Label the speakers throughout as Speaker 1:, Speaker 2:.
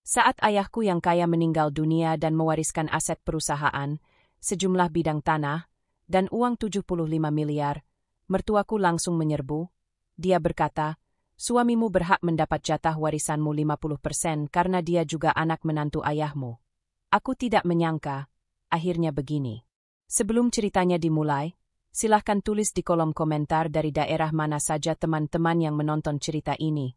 Speaker 1: Saat ayahku yang kaya meninggal dunia dan mewariskan aset perusahaan, sejumlah bidang tanah, dan uang 75 miliar, mertuaku langsung menyerbu. Dia berkata, suamimu berhak mendapat jatah warisanmu 50% karena dia juga anak menantu ayahmu. Aku tidak menyangka, akhirnya begini. Sebelum ceritanya dimulai, silahkan tulis di kolom komentar dari daerah mana saja teman-teman yang menonton cerita ini.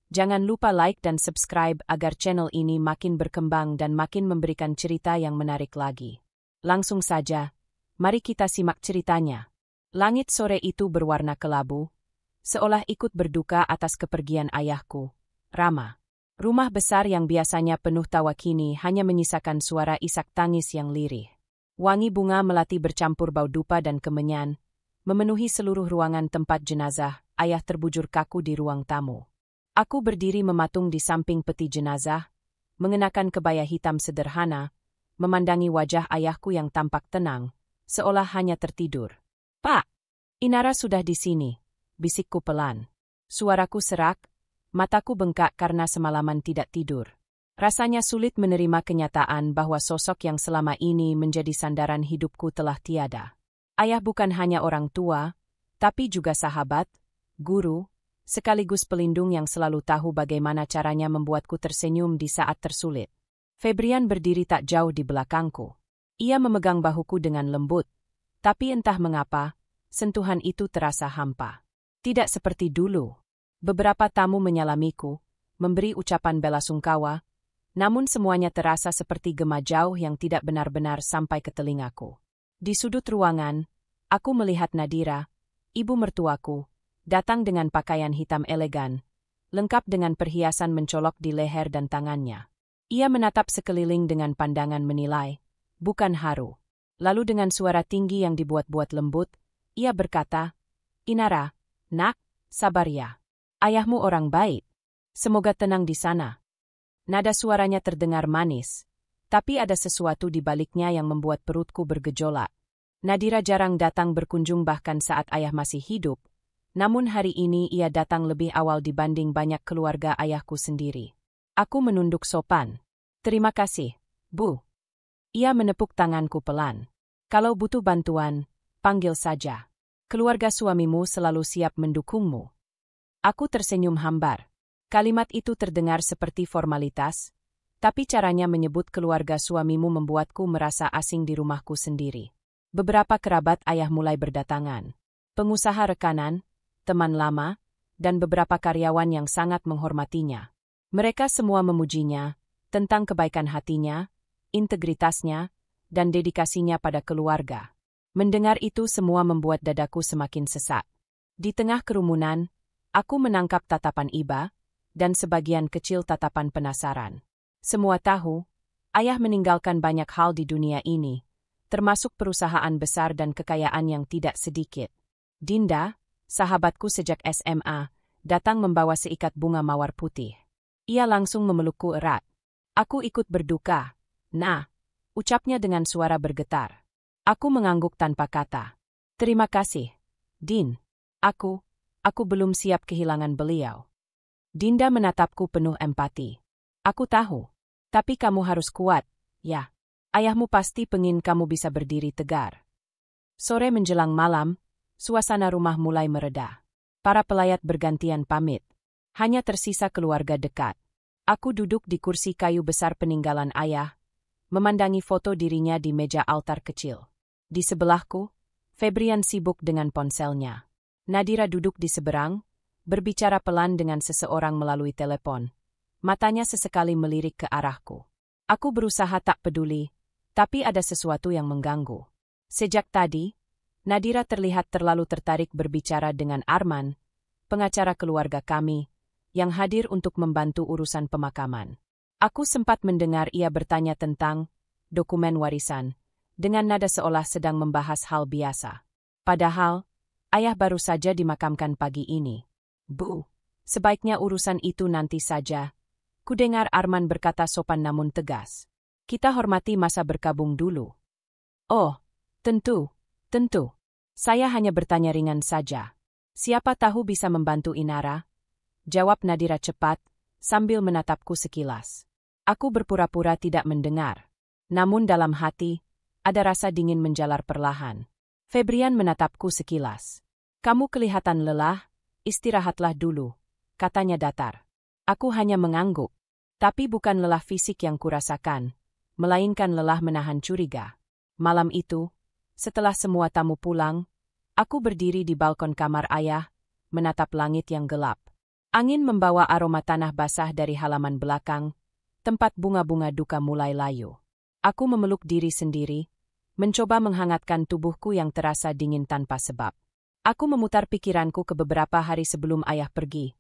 Speaker 1: Jangan lupa like dan subscribe agar channel ini makin berkembang dan makin memberikan cerita yang menarik lagi. Langsung saja, mari kita simak ceritanya. Langit sore itu berwarna kelabu, seolah ikut berduka atas kepergian ayahku, Rama. Rumah besar yang biasanya penuh tawa kini hanya menyisakan suara isak tangis yang lirih. Wangi bunga melati bercampur bau dupa dan kemenyan, memenuhi seluruh ruangan tempat jenazah. Ayah terbujur kaku di ruang tamu. Aku berdiri mematung di samping peti jenazah, mengenakan kebaya hitam sederhana, memandangi wajah ayahku yang tampak tenang, seolah hanya tertidur. "Pak, Inara sudah di sini," bisikku pelan. Suaraku serak, mataku bengkak karena semalaman tidak tidur. Rasanya sulit menerima kenyataan bahwa sosok yang selama ini menjadi sandaran hidupku telah tiada. Ayah bukan hanya orang tua, tapi juga sahabat, guru, sekaligus pelindung yang selalu tahu bagaimana caranya membuatku tersenyum di saat tersulit. Febrian berdiri tak jauh di belakangku. Ia memegang bahuku dengan lembut, tapi entah mengapa, sentuhan itu terasa hampa. Tidak seperti dulu. Beberapa tamu menyalamiku, memberi ucapan bela sungkawa, namun semuanya terasa seperti gema jauh yang tidak benar-benar sampai ke telingaku. Di sudut ruangan, aku melihat Nadira, ibu mertuaku, datang dengan pakaian hitam elegan, lengkap dengan perhiasan mencolok di leher dan tangannya. Ia menatap sekeliling dengan pandangan menilai, bukan haru. Lalu dengan suara tinggi yang dibuat-buat lembut, ia berkata, "Inara, nak, sabar ya. Ayahmu orang baik. Semoga tenang di sana." Nada suaranya terdengar manis, tapi ada sesuatu di baliknya yang membuat perutku bergejolak. Nadira jarang datang berkunjung bahkan saat ayah masih hidup. Namun hari ini ia datang lebih awal dibanding banyak keluarga ayahku sendiri. Aku menunduk sopan. "Terima kasih, Bu." Ia menepuk tanganku pelan. "Kalau butuh bantuan, panggil saja. Keluarga suamimu selalu siap mendukungmu." Aku tersenyum hambar. Kalimat itu terdengar seperti formalitas, tapi caranya menyebut keluarga suamimu membuatku merasa asing di rumahku sendiri. Beberapa kerabat ayah mulai berdatangan. Pengusaha rekanan, teman lama, dan beberapa karyawan yang sangat menghormatinya. Mereka semua memujinya, tentang kebaikan hatinya, integritasnya, dan dedikasinya pada keluarga. Mendengar itu semua membuat dadaku semakin sesak. Di tengah kerumunan, aku menangkap tatapan iba, dan sebagian kecil tatapan penasaran. Semua tahu, ayah meninggalkan banyak hal di dunia ini, termasuk perusahaan besar dan kekayaan yang tidak sedikit. Dinda, sahabatku sejak SMA, datang membawa seikat bunga mawar putih. Ia langsung memelukku erat. Aku ikut berduka. "Nah," ucapnya dengan suara bergetar. Aku mengangguk tanpa kata. "Terima kasih, Din. Aku belum siap kehilangan beliau." Dinda menatapku penuh empati. "Aku tahu. Tapi kamu harus kuat, ya. Ayahmu pasti pengin kamu bisa berdiri tegar." Sore menjelang malam, suasana rumah mulai mereda. Para pelayat bergantian pamit. Hanya tersisa keluarga dekat. Aku duduk di kursi kayu besar peninggalan ayah, memandangi foto dirinya di meja altar kecil. Di sebelahku, Febrian sibuk dengan ponselnya. Nadira duduk di seberang, berbicara pelan dengan seseorang melalui telepon. Matanya sesekali melirik ke arahku. Aku berusaha tak peduli, tapi ada sesuatu yang mengganggu. Sejak tadi, Nadira terlihat terlalu tertarik berbicara dengan Arman, pengacara keluarga kami, yang hadir untuk membantu urusan pemakaman. Aku sempat mendengar ia bertanya tentang dokumen warisan, dengan nada seolah sedang membahas hal biasa. Padahal, ayah baru saja dimakamkan pagi ini. "Bu, sebaiknya urusan itu nanti saja," kudengar Arman berkata sopan namun tegas. "Kita hormati masa berkabung dulu." "Oh, tentu. Saya hanya bertanya ringan saja. Siapa tahu bisa membantu Inara?" jawab Nadira cepat, sambil menatapku sekilas. Aku berpura-pura tidak mendengar. Namun dalam hati, ada rasa dingin menjalar perlahan. Febrian menatapku sekilas. Kamu kelihatan lelah, istirahatlah dulu, katanya datar. Aku hanya mengangguk. Tapi bukan lelah fisik yang kurasakan, melainkan lelah menahan curiga. Malam itu, setelah semua tamu pulang, aku berdiri di balkon kamar ayah, menatap langit yang gelap. Angin membawa aroma tanah basah dari halaman belakang, tempat bunga-bunga duka mulai layu. Aku memeluk diri sendiri, mencoba menghangatkan tubuhku yang terasa dingin tanpa sebab. Aku memutar pikiranku ke beberapa hari sebelum ayah pergi,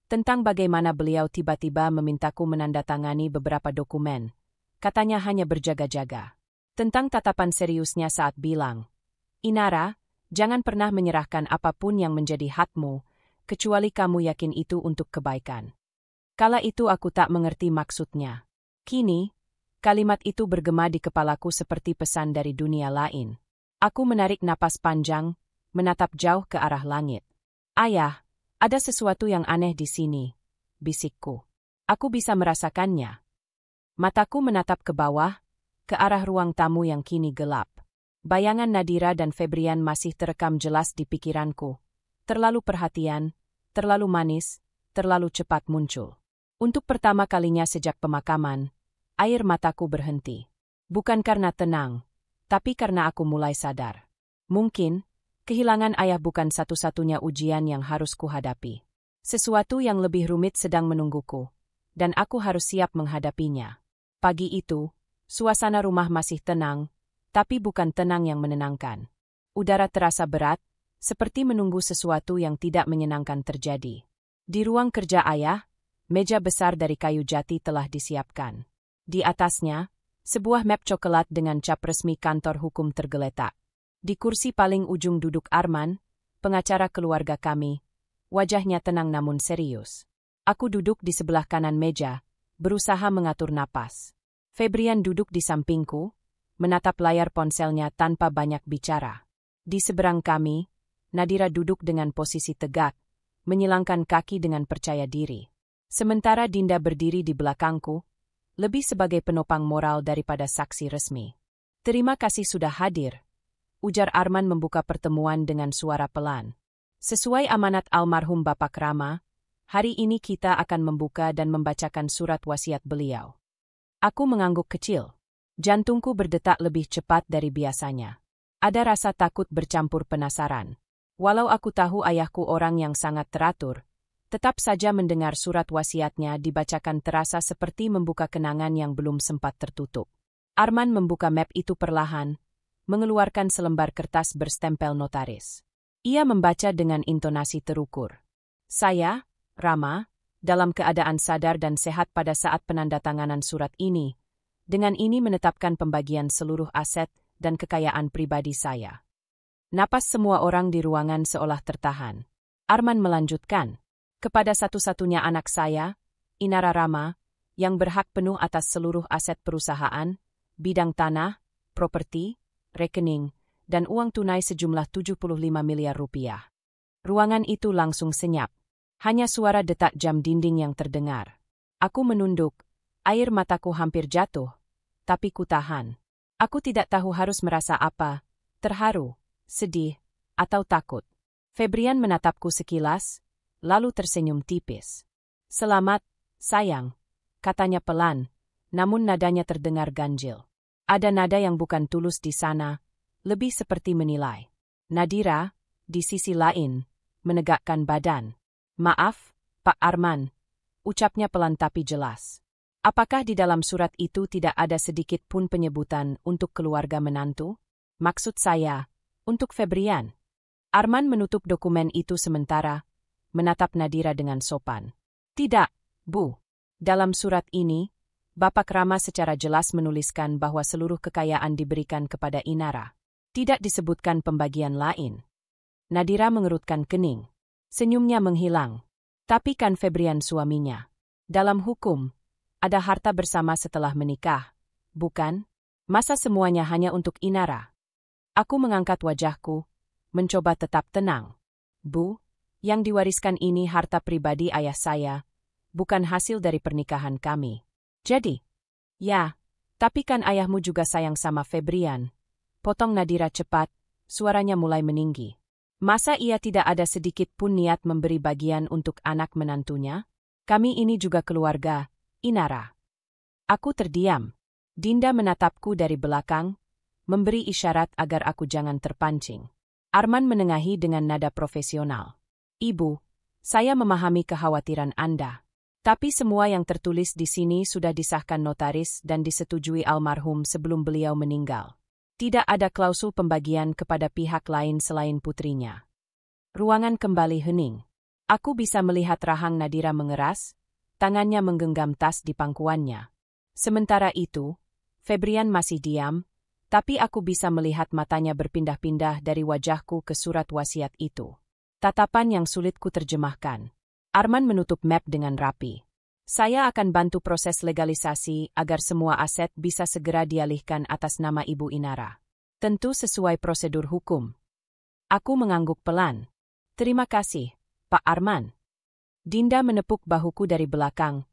Speaker 1: tentang bagaimana beliau tiba-tiba memintaku menandatangani beberapa dokumen. Katanya hanya berjaga-jaga. Tentang tatapan seriusnya saat bilang, Inara, jangan pernah menyerahkan apapun yang menjadi hakmu, kecuali kamu yakin itu untuk kebaikan. Kala itu aku tak mengerti maksudnya. Kini, kalimat itu bergema di kepalaku seperti pesan dari dunia lain. Aku menarik napas panjang, menatap jauh ke arah langit. Ayah, ada sesuatu yang aneh di sini, bisikku. Aku bisa merasakannya. Mataku menatap ke bawah, ke arah ruang tamu yang kini gelap. Bayangan Nadira dan Febrian masih terekam jelas di pikiranku. Terlalu perhatian, terlalu manis, terlalu cepat muncul. Untuk pertama kalinya sejak pemakaman, air mataku berhenti. Bukan karena tenang, tapi karena aku mulai sadar. Mungkin, kehilangan ayah bukan satu-satunya ujian yang harus kuhadapi. Sesuatu yang lebih rumit sedang menungguku, dan aku harus siap menghadapinya. Pagi itu, suasana rumah masih tenang, tapi bukan tenang yang menenangkan. Udara terasa berat, seperti menunggu sesuatu yang tidak menyenangkan terjadi. Di ruang kerja ayah, meja besar dari kayu jati telah disiapkan. Di atasnya, sebuah map coklat dengan cap resmi kantor hukum tergeletak. Di kursi paling ujung duduk Arman, pengacara keluarga kami. Wajahnya tenang namun serius. Aku duduk di sebelah kanan meja, berusaha mengatur napas. Febrian duduk di sampingku, menatap layar ponselnya tanpa banyak bicara. Di seberang kami, Nadira duduk dengan posisi tegak, menyilangkan kaki dengan percaya diri. Sementara Dinda berdiri di belakangku, lebih sebagai penopang moral daripada saksi resmi. Terima kasih sudah hadir, ujar Arman membuka pertemuan dengan suara pelan. Sesuai amanat almarhum Bapak Rama, hari ini kita akan membuka dan membacakan surat wasiat beliau. Aku mengangguk kecil. Jantungku berdetak lebih cepat dari biasanya. Ada rasa takut bercampur penasaran. Walau aku tahu ayahku orang yang sangat teratur, tetap saja mendengar surat wasiatnya dibacakan terasa seperti membuka kenangan yang belum sempat tertutup. Arman membuka map itu perlahan, mengeluarkan selembar kertas berstempel notaris. Ia membaca dengan intonasi terukur. Saya, Rama, dalam keadaan sadar dan sehat pada saat penandatanganan surat ini, dengan ini menetapkan pembagian seluruh aset dan kekayaan pribadi saya. Napas semua orang di ruangan seolah tertahan. Arman melanjutkan, kepada satu-satunya anak saya, Inara Rama, yang berhak penuh atas seluruh aset perusahaan, bidang tanah, properti, rekening, dan uang tunai sejumlah 75 miliar rupiah. Ruangan itu langsung senyap. Hanya suara detak jam dinding yang terdengar. Aku menunduk, air mataku hampir jatuh, tapi ku tahan. Aku tidak tahu harus merasa apa, terharu, sedih, atau takut. Febrian menatapku sekilas, lalu tersenyum tipis. Selamat, sayang, katanya pelan, namun nadanya terdengar ganjil. Ada nada yang bukan tulus di sana, lebih seperti menilai. Nadira, di sisi lain, menegakkan badan. Maaf, Pak Arman, ucapnya pelan tapi jelas. Apakah di dalam surat itu tidak ada sedikit pun penyebutan untuk keluarga menantu? Maksud saya, untuk Febrian. Arman menutup dokumen itu sementara, menatap Nadira dengan sopan. Tidak, Bu. Dalam surat ini, Bapak Rama secara jelas menuliskan bahwa seluruh kekayaan diberikan kepada Inara. Tidak disebutkan pembagian lain. Nadira mengerutkan kening. Senyumnya menghilang. Tapi kan Febrian suaminya. Dalam hukum, ada harta bersama setelah menikah, bukan? Masa semuanya hanya untuk Inara? Aku mengangkat wajahku, mencoba tetap tenang. Bu, yang diwariskan ini harta pribadi ayah saya, bukan hasil dari pernikahan kami. Jadi, Ya, tapi kan ayahmu juga sayang sama Febrian. Potong Nadira cepat, suaranya mulai meninggi. Masa ia tidak ada sedikit pun niat memberi bagian untuk anak menantunya? Kami ini juga keluarga, Inara. Aku terdiam. Dinda menatapku dari belakang, memberi isyarat agar aku jangan terpancing. Arman menengahi dengan nada profesional. Ibu, saya memahami kekhawatiran Anda. Tapi semua yang tertulis di sini sudah disahkan notaris dan disetujui almarhum sebelum beliau meninggal. Tidak ada klausul pembagian kepada pihak lain selain putrinya. Ruangan kembali hening. Aku bisa melihat rahang Nadira mengeras, tangannya menggenggam tas di pangkuannya. Sementara itu, Febrian masih diam, tapi aku bisa melihat matanya berpindah-pindah dari wajahku ke surat wasiat itu. Tatapan yang sulit ku terjemahkan. Arman menutup map dengan rapi. Saya akan bantu proses legalisasi agar semua aset bisa segera dialihkan atas nama Ibu Inara. Tentu sesuai prosedur hukum. Aku mengangguk pelan. Terima kasih, Pak Arman. Dinda menepuk bahuku dari belakang,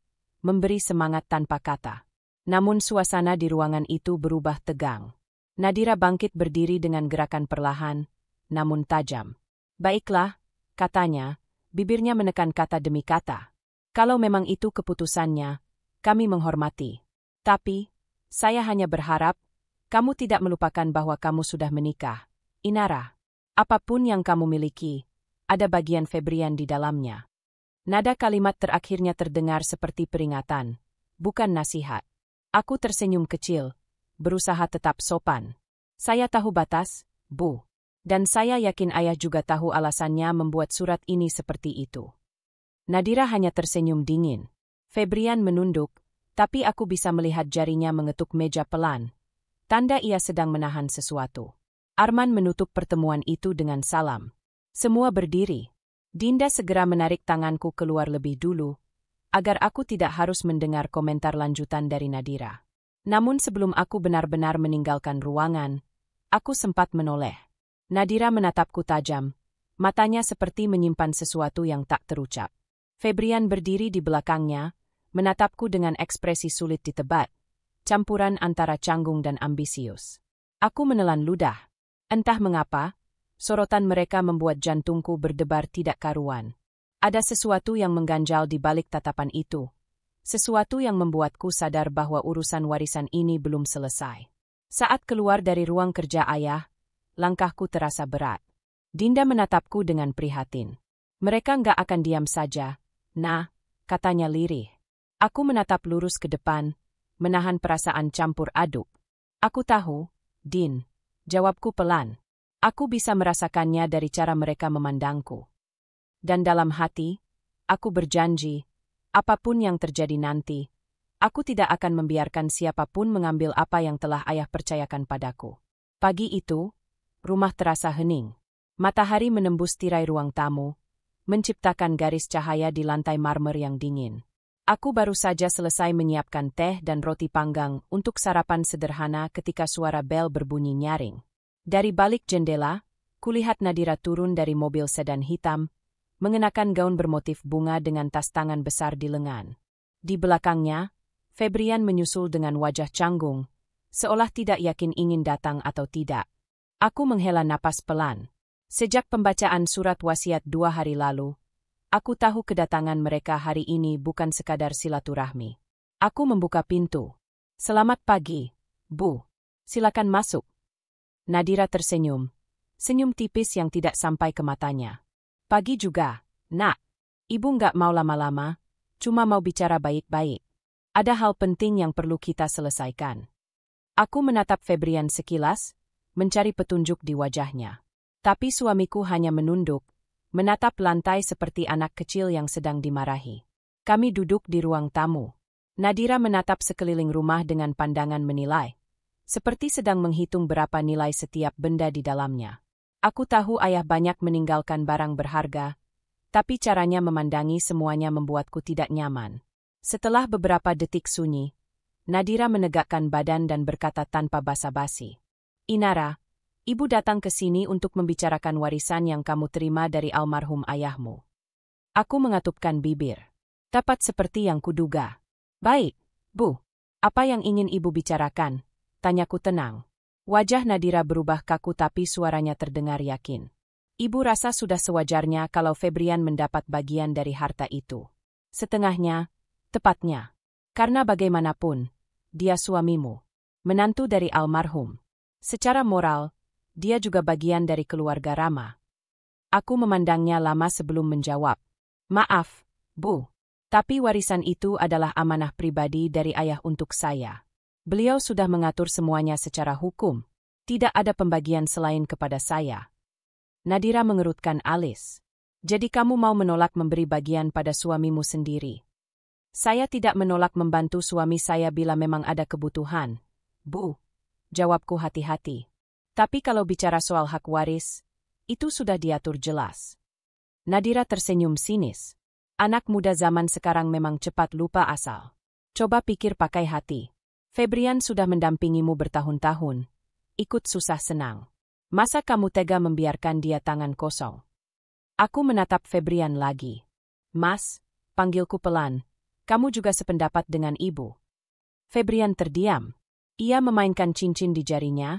Speaker 1: memberi semangat tanpa kata. Namun suasana di ruangan itu berubah tegang. Nadira bangkit berdiri dengan gerakan perlahan, namun tajam. Baiklah, katanya, bibirnya menekan kata demi kata. Kalau memang itu keputusannya, kami menghormati. Tapi, saya hanya berharap, kamu tidak melupakan bahwa kamu sudah menikah. Inara, apapun yang kamu miliki, ada bagian Febrian di dalamnya. Nada kalimat terakhirnya terdengar seperti peringatan, bukan nasihat. Aku tersenyum kecil, berusaha tetap sopan. Saya tahu batas, Bu. Dan saya yakin ayah juga tahu alasannya membuat surat ini seperti itu. Nadira hanya tersenyum dingin. Febrian menunduk, tapi aku bisa melihat jarinya mengetuk meja pelan. Tanda ia sedang menahan sesuatu. Arman menutup pertemuan itu dengan salam. Semua berdiri. Dinda segera menarik tanganku keluar lebih dulu, agar aku tidak harus mendengar komentar lanjutan dari Nadira. Namun sebelum aku benar-benar meninggalkan ruangan, aku sempat menoleh. Nadira menatapku tajam, matanya seperti menyimpan sesuatu yang tak terucap. Febrian berdiri di belakangnya, menatapku dengan ekspresi sulit ditebak, campuran antara canggung dan ambisius. Aku menelan ludah. Entah mengapa, sorotan mereka membuat jantungku berdebar tidak karuan. Ada sesuatu yang mengganjal di balik tatapan itu. Sesuatu yang membuatku sadar bahwa urusan warisan ini belum selesai. Saat keluar dari ruang kerja ayah, langkahku terasa berat. Dinda menatapku dengan prihatin. Mereka nggak akan diam saja. Nah, katanya lirih. Aku menatap lurus ke depan, menahan perasaan campur aduk. Aku tahu, Din. Jawabku pelan. Aku bisa merasakannya dari cara mereka memandangku. Dan dalam hati, aku berjanji, apapun yang terjadi nanti, aku tidak akan membiarkan siapapun mengambil apa yang telah ayah percayakan padaku. Pagi itu, rumah terasa hening. Matahari menembus tirai ruang tamu, menciptakan garis cahaya di lantai marmer yang dingin. Aku baru saja selesai menyiapkan teh dan roti panggang untuk sarapan sederhana ketika suara bel berbunyi nyaring. Dari balik jendela, kulihat Nadira turun dari mobil sedan hitam, mengenakan gaun bermotif bunga dengan tas tangan besar di lengan. Di belakangnya, Febrian menyusul dengan wajah canggung, seolah tidak yakin ingin datang atau tidak. Aku menghela napas pelan. Sejak pembacaan surat wasiat 2 hari lalu, aku tahu kedatangan mereka hari ini bukan sekadar silaturahmi. Aku membuka pintu. Selamat pagi, Bu. Silakan masuk. Nadira tersenyum. Senyum tipis yang tidak sampai ke matanya. Pagi juga, Nak. Ibu nggak mau lama-lama, cuma mau bicara baik-baik. Ada hal penting yang perlu kita selesaikan. Aku menatap Febrian sekilas, mencari petunjuk di wajahnya. Tapi suamiku hanya menunduk, menatap lantai seperti anak kecil yang sedang dimarahi. Kami duduk di ruang tamu. Nadira menatap sekeliling rumah dengan pandangan menilai, seperti sedang menghitung berapa nilai setiap benda di dalamnya. Aku tahu ayah banyak meninggalkan barang berharga, tapi caranya memandangi semuanya membuatku tidak nyaman. Setelah beberapa detik sunyi, Nadira menegakkan badan dan berkata tanpa basa-basi. Inara, Ibu datang ke sini untuk membicarakan warisan yang kamu terima dari almarhum ayahmu. Aku mengatupkan bibir. Tepat seperti yang kuduga. Baik, Bu. Apa yang ingin ibu bicarakan? Tanyaku tenang. Wajah Nadira berubah kaku tapi suaranya terdengar yakin. Ibu rasa sudah sewajarnya kalau Febrian mendapat bagian dari harta itu. Setengahnya, tepatnya. Karena bagaimanapun, dia suamimu. Menantu dari almarhum. Secara moral, dia juga bagian dari keluarga Rama. Aku memandangnya lama sebelum menjawab. Maaf, Bu. Tapi warisan itu adalah amanah pribadi dari ayah untuk saya. Beliau sudah mengatur semuanya secara hukum. Tidak ada pembagian selain kepada saya. Nadira mengerutkan alis. Jadi kamu mau menolak memberi bagian pada suamimu sendiri? Saya tidak menolak membantu suami saya bila memang ada kebutuhan, Bu. Jawabku hati-hati. Tapi kalau bicara soal hak waris, itu sudah diatur jelas. Nadira tersenyum sinis. Anak muda zaman sekarang memang cepat lupa asal. Coba pikir pakai hati. Febrian sudah mendampingimu bertahun-tahun. Ikut susah senang. Masa kamu tega membiarkan dia tangan kosong? Aku menatap Febrian lagi. Mas, panggilku pelan. Kamu juga sependapat dengan ibu. Febrian terdiam. Ia memainkan cincin di jarinya,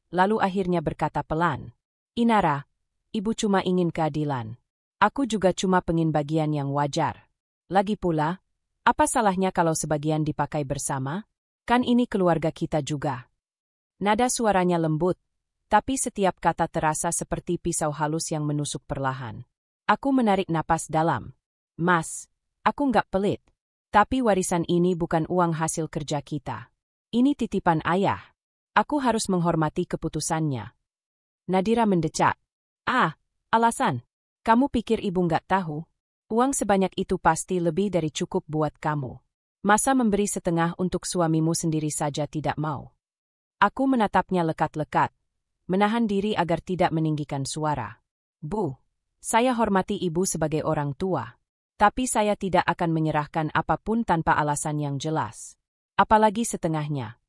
Speaker 1: lalu akhirnya berkata pelan. Inara, ibu cuma ingin keadilan. Aku juga cuma pengin bagian yang wajar. Lagi pula, apa salahnya kalau sebagian dipakai bersama? Kan ini keluarga kita juga. Nada suaranya lembut, tapi setiap kata terasa seperti pisau halus yang menusuk perlahan. Aku menarik napas dalam. Mas, aku nggak pelit. Tapi warisan ini bukan uang hasil kerja kita. Ini titipan ayah. Aku harus menghormati keputusannya. Nadira mendecak. Alasan. Kamu pikir ibu nggak tahu? Uang sebanyak itu pasti lebih dari cukup buat kamu. Masa memberi setengah untuk suamimu sendiri saja tidak mau? Aku menatapnya lekat-lekat, menahan diri agar tidak meninggikan suara. Bu, saya hormati ibu sebagai orang tua. Tapi saya tidak akan menyerahkan apapun tanpa alasan yang jelas. Apalagi setengahnya.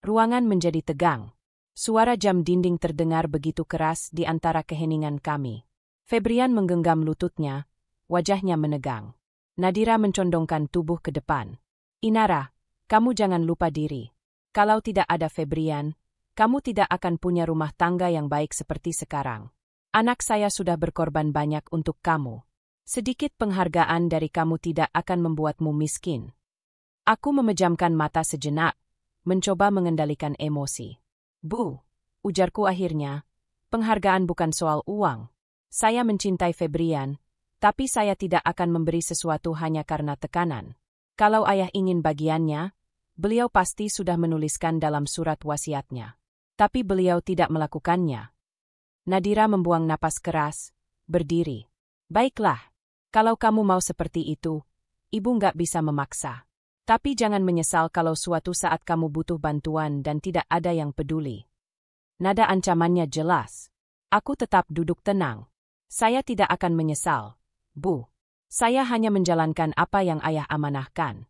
Speaker 1: Ruangan menjadi tegang. Suara jam dinding terdengar begitu keras di antara keheningan kami. Febrian menggenggam lututnya, wajahnya menegang. Nadira mencondongkan tubuh ke depan. Inara, kamu jangan lupa diri. Kalau tidak ada Febrian, kamu tidak akan punya rumah tangga yang baik seperti sekarang. Anak saya sudah berkorban banyak untuk kamu. Sedikit penghargaan dari kamu tidak akan membuatmu miskin. Aku memejamkan mata sejenak, mencoba mengendalikan emosi. Bu, ujarku akhirnya, penghargaan bukan soal uang. Saya mencintai Febrian, tapi saya tidak akan memberi sesuatu hanya karena tekanan. Kalau ayah ingin bagiannya, beliau pasti sudah menuliskan dalam surat wasiatnya. Tapi beliau tidak melakukannya. Nadira membuang napas keras, berdiri. Baiklah, kalau kamu mau seperti itu, ibu nggak bisa memaksa. Tapi jangan menyesal kalau suatu saat kamu butuh bantuan dan tidak ada yang peduli. Nada ancamannya jelas. Aku tetap duduk tenang. Saya tidak akan menyesal, Bu. Saya hanya menjalankan apa yang ayah amanahkan.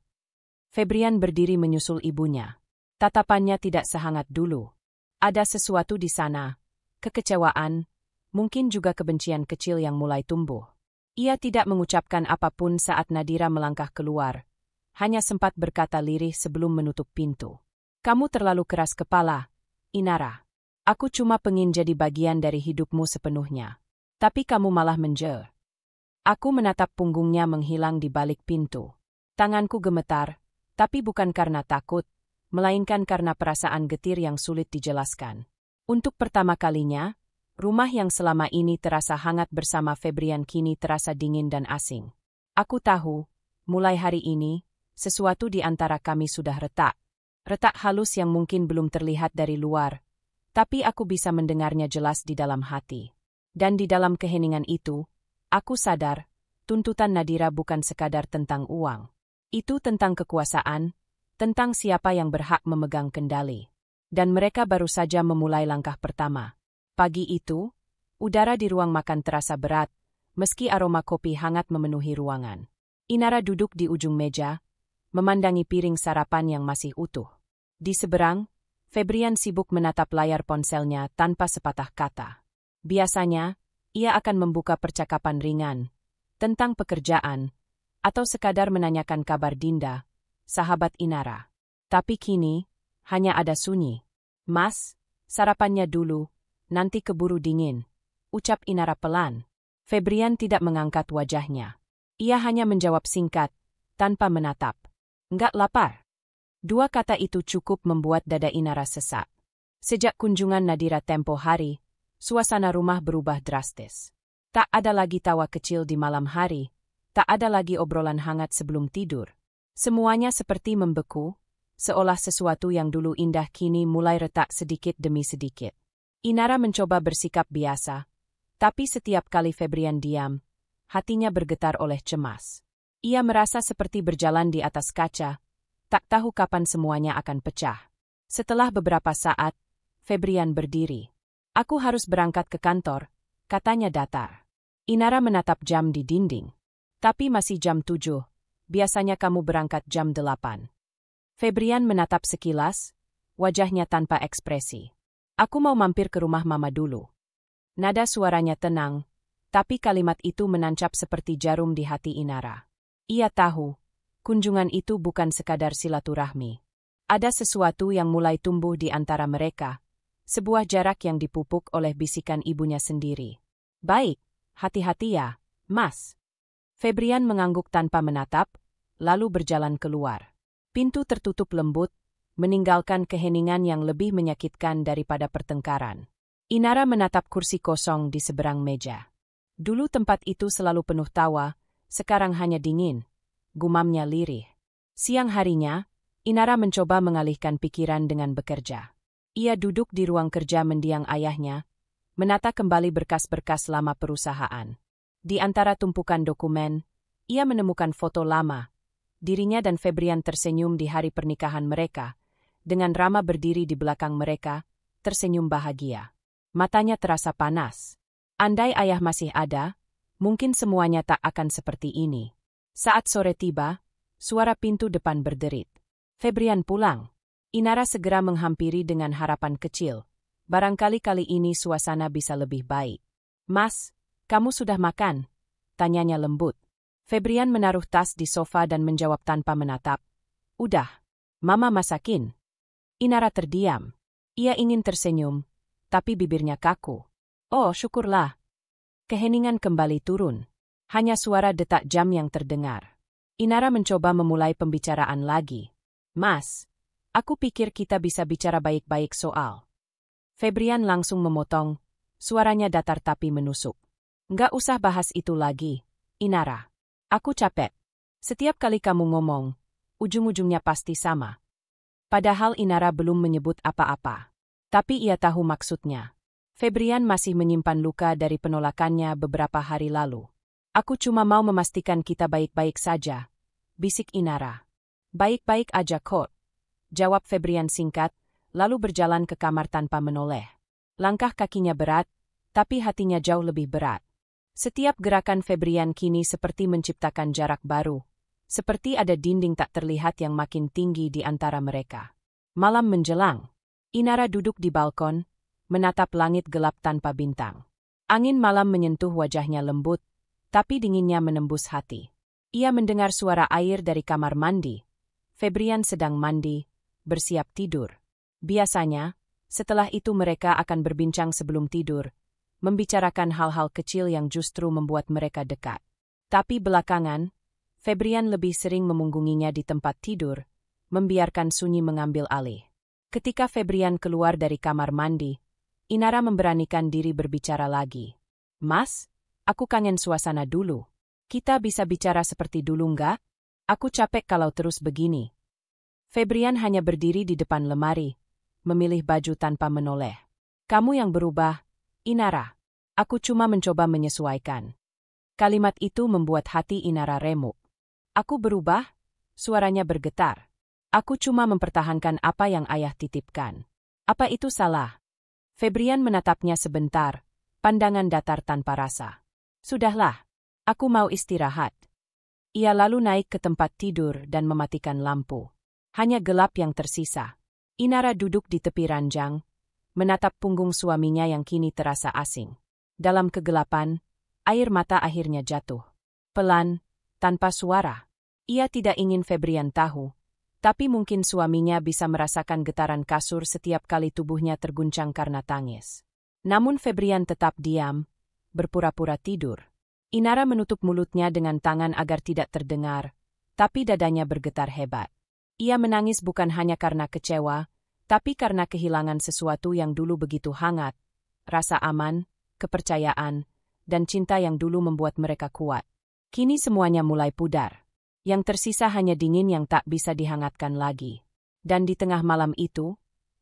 Speaker 1: Febrian berdiri menyusul ibunya. Tatapannya tidak sehangat dulu. Ada sesuatu di sana, kekecewaan, mungkin juga kebencian kecil yang mulai tumbuh. Ia tidak mengucapkan apapun saat Nadira melangkah keluar, hanya sempat berkata lirih sebelum menutup pintu. Kamu terlalu keras kepala, Inara. Aku cuma pengin jadi bagian dari hidupmu sepenuhnya. Tapi kamu malah menjer. Aku menatap punggungnya menghilang di balik pintu. Tanganku gemetar, tapi bukan karena takut, melainkan karena perasaan getir yang sulit dijelaskan. Untuk pertama kalinya, rumah yang selama ini terasa hangat bersama Febrian kini terasa dingin dan asing. Aku tahu, mulai hari ini, sesuatu di antara kami sudah retak. Retak halus yang mungkin belum terlihat dari luar, tapi aku bisa mendengarnya jelas di dalam hati. Dan di dalam keheningan itu, aku sadar, tuntutan Nadira bukan sekadar tentang uang. Itu tentang kekuasaan, tentang siapa yang berhak memegang kendali. Dan mereka baru saja memulai langkah pertama. Pagi itu, udara di ruang makan terasa berat, meski aroma kopi hangat memenuhi ruangan. Inara duduk di ujung meja, memandangi piring sarapan yang masih utuh. Di seberang, Febrian sibuk menatap layar ponselnya tanpa sepatah kata. Biasanya, ia akan membuka percakapan ringan, tentang pekerjaan, atau sekadar menanyakan kabar Dinda, sahabat Inara. Tapi kini, hanya ada sunyi. Mas, sarapannya dulu, nanti keburu dingin, ucap Inara pelan. Febrian tidak mengangkat wajahnya. Ia hanya menjawab singkat, tanpa menatap. Enggak lapar. Dua kata itu cukup membuat dada Inara sesak. Sejak kunjungan Nadira tempo hari, suasana rumah berubah drastis. Tak ada lagi tawa kecil di malam hari, tak ada lagi obrolan hangat sebelum tidur. Semuanya seperti membeku, seolah sesuatu yang dulu indah kini mulai retak sedikit demi sedikit. Inara mencoba bersikap biasa, tapi setiap kali Febrian diam, hatinya bergetar oleh cemas. Ia merasa seperti berjalan di atas kaca, tak tahu kapan semuanya akan pecah. Setelah beberapa saat, Febrian berdiri. Aku harus berangkat ke kantor, katanya datar. Inara menatap jam di dinding. Tapi masih jam 7, biasanya kamu berangkat jam 8. Febrian menatap sekilas, wajahnya tanpa ekspresi. Aku mau mampir ke rumah mama dulu. Nada suaranya tenang, tapi kalimat itu menancap seperti jarum di hati Inara. Ia tahu, kunjungan itu bukan sekadar silaturahmi. Ada sesuatu yang mulai tumbuh di antara mereka, sebuah jarak yang dipupuk oleh bisikan ibunya sendiri. Baik, hati-hati ya, Mas. Febrian mengangguk tanpa menatap, lalu berjalan keluar. Pintu tertutup lembut, meninggalkan keheningan yang lebih menyakitkan daripada pertengkaran. Inara menatap kursi kosong di seberang meja. Dulu tempat itu selalu penuh tawa, sekarang hanya dingin. Gumamnya lirih. Siang harinya, Inara mencoba mengalihkan pikiran dengan bekerja. Ia duduk di ruang kerja mendiang ayahnya, menata kembali berkas-berkas lama perusahaan. Di antara tumpukan dokumen, ia menemukan foto lama. Dirinya dan Febrian tersenyum di hari pernikahan mereka, dengan Rama berdiri di belakang mereka, tersenyum bahagia. Matanya terasa panas. Andai ayah masih ada, mungkin semuanya tak akan seperti ini. Saat sore tiba, suara pintu depan berderit. Febrian pulang. Inara segera menghampiri dengan harapan kecil. Barangkali kali ini suasana bisa lebih baik. Mas, kamu sudah makan? Tanyanya lembut. Febrian menaruh tas di sofa dan menjawab tanpa menatap. Udah, Mama masakin. Inara terdiam. Ia ingin tersenyum, tapi bibirnya kaku. Oh, syukurlah. Keheningan kembali turun. Hanya suara detak jam yang terdengar. Inara mencoba memulai pembicaraan lagi. Mas, aku pikir kita bisa bicara baik-baik soal. Febrian langsung memotong, suaranya datar tapi menusuk. Nggak usah bahas itu lagi, Inara. Aku capek. Setiap kali kamu ngomong, ujung-ujungnya pasti sama. Padahal Inara belum menyebut apa-apa. Tapi ia tahu maksudnya. Febrian masih menyimpan luka dari penolakannya beberapa hari lalu. Aku cuma mau memastikan kita baik-baik saja, bisik Inara. Baik-baik aja kok, jawab Febrian singkat, lalu berjalan ke kamar tanpa menoleh. Langkah kakinya berat, tapi hatinya jauh lebih berat. Setiap gerakan Febrian kini seperti menciptakan jarak baru, seperti ada dinding tak terlihat yang makin tinggi di antara mereka. Malam menjelang. Inara duduk di balkon, menatap langit gelap tanpa bintang. Angin malam menyentuh wajahnya lembut, tapi dinginnya menembus hati. Ia mendengar suara air dari kamar mandi. Febrian sedang mandi, bersiap tidur. Biasanya, setelah itu mereka akan berbincang sebelum tidur, membicarakan hal-hal kecil yang justru membuat mereka dekat. Tapi belakangan, Febrian lebih sering memunggunginya di tempat tidur, membiarkan sunyi mengambil alih. Ketika Febrian keluar dari kamar mandi, Inara memberanikan diri berbicara lagi. Mas, aku kangen suasana dulu. Kita bisa bicara seperti dulu nggak? Aku capek kalau terus begini. Febrian hanya berdiri di depan lemari, memilih baju tanpa menoleh. Kamu yang berubah, Inara. Aku cuma mencoba menyesuaikan. Kalimat itu membuat hati Inara remuk. Aku berubah? Suaranya bergetar. Aku cuma mempertahankan apa yang ayah titipkan. Apa itu salah? Febrian menatapnya sebentar, pandangan datar tanpa rasa. Sudahlah, aku mau istirahat. Ia lalu naik ke tempat tidur dan mematikan lampu. Hanya gelap yang tersisa. Inara duduk di tepi ranjang, menatap punggung suaminya yang kini terasa asing. Dalam kegelapan, air mata akhirnya jatuh. Pelan, tanpa suara. Ia tidak ingin Febrian tahu, Tapi mungkin suaminya bisa merasakan getaran kasur setiap kali tubuhnya terguncang karena tangis. Namun Febrian tetap diam, berpura-pura tidur. Inara menutup mulutnya dengan tangan agar tidak terdengar, tapi dadanya bergetar hebat. Ia menangis bukan hanya karena kecewa, tapi karena kehilangan sesuatu yang dulu begitu hangat, rasa aman, kepercayaan, dan cinta yang dulu membuat mereka kuat. Kini semuanya mulai pudar. Yang tersisa hanya dingin yang tak bisa dihangatkan lagi. Dan di tengah malam itu,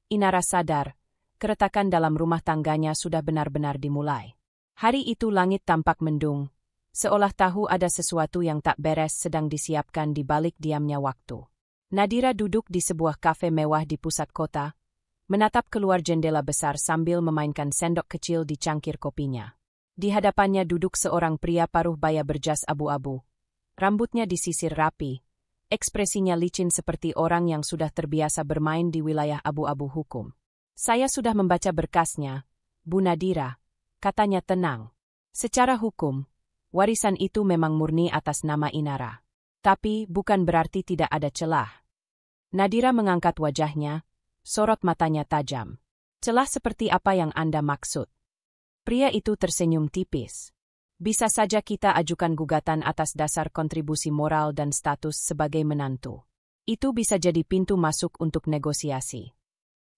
Speaker 1: Inara sadar, keretakan dalam rumah tangganya sudah benar-benar dimulai. Hari itu langit tampak mendung, seolah tahu ada sesuatu yang tak beres sedang disiapkan di balik diamnya waktu. Nadira duduk di sebuah kafe mewah di pusat kota, menatap keluar jendela besar sambil memainkan sendok kecil di cangkir kopinya. Di hadapannya duduk seorang pria paruh baya berjas abu-abu. Rambutnya disisir rapi, ekspresinya licin seperti orang yang sudah terbiasa bermain di wilayah abu-abu hukum. "Saya sudah membaca berkasnya, Bu Nadira," katanya tenang. "Secara hukum, warisan itu memang murni atas nama Inara. Tapi bukan berarti tidak ada celah." Nadira mengangkat wajahnya, sorot matanya tajam. "Celah seperti apa yang Anda maksud?" Pria itu tersenyum tipis. "Bisa saja kita ajukan gugatan atas dasar kontribusi moral dan status sebagai menantu. Itu bisa jadi pintu masuk untuk negosiasi."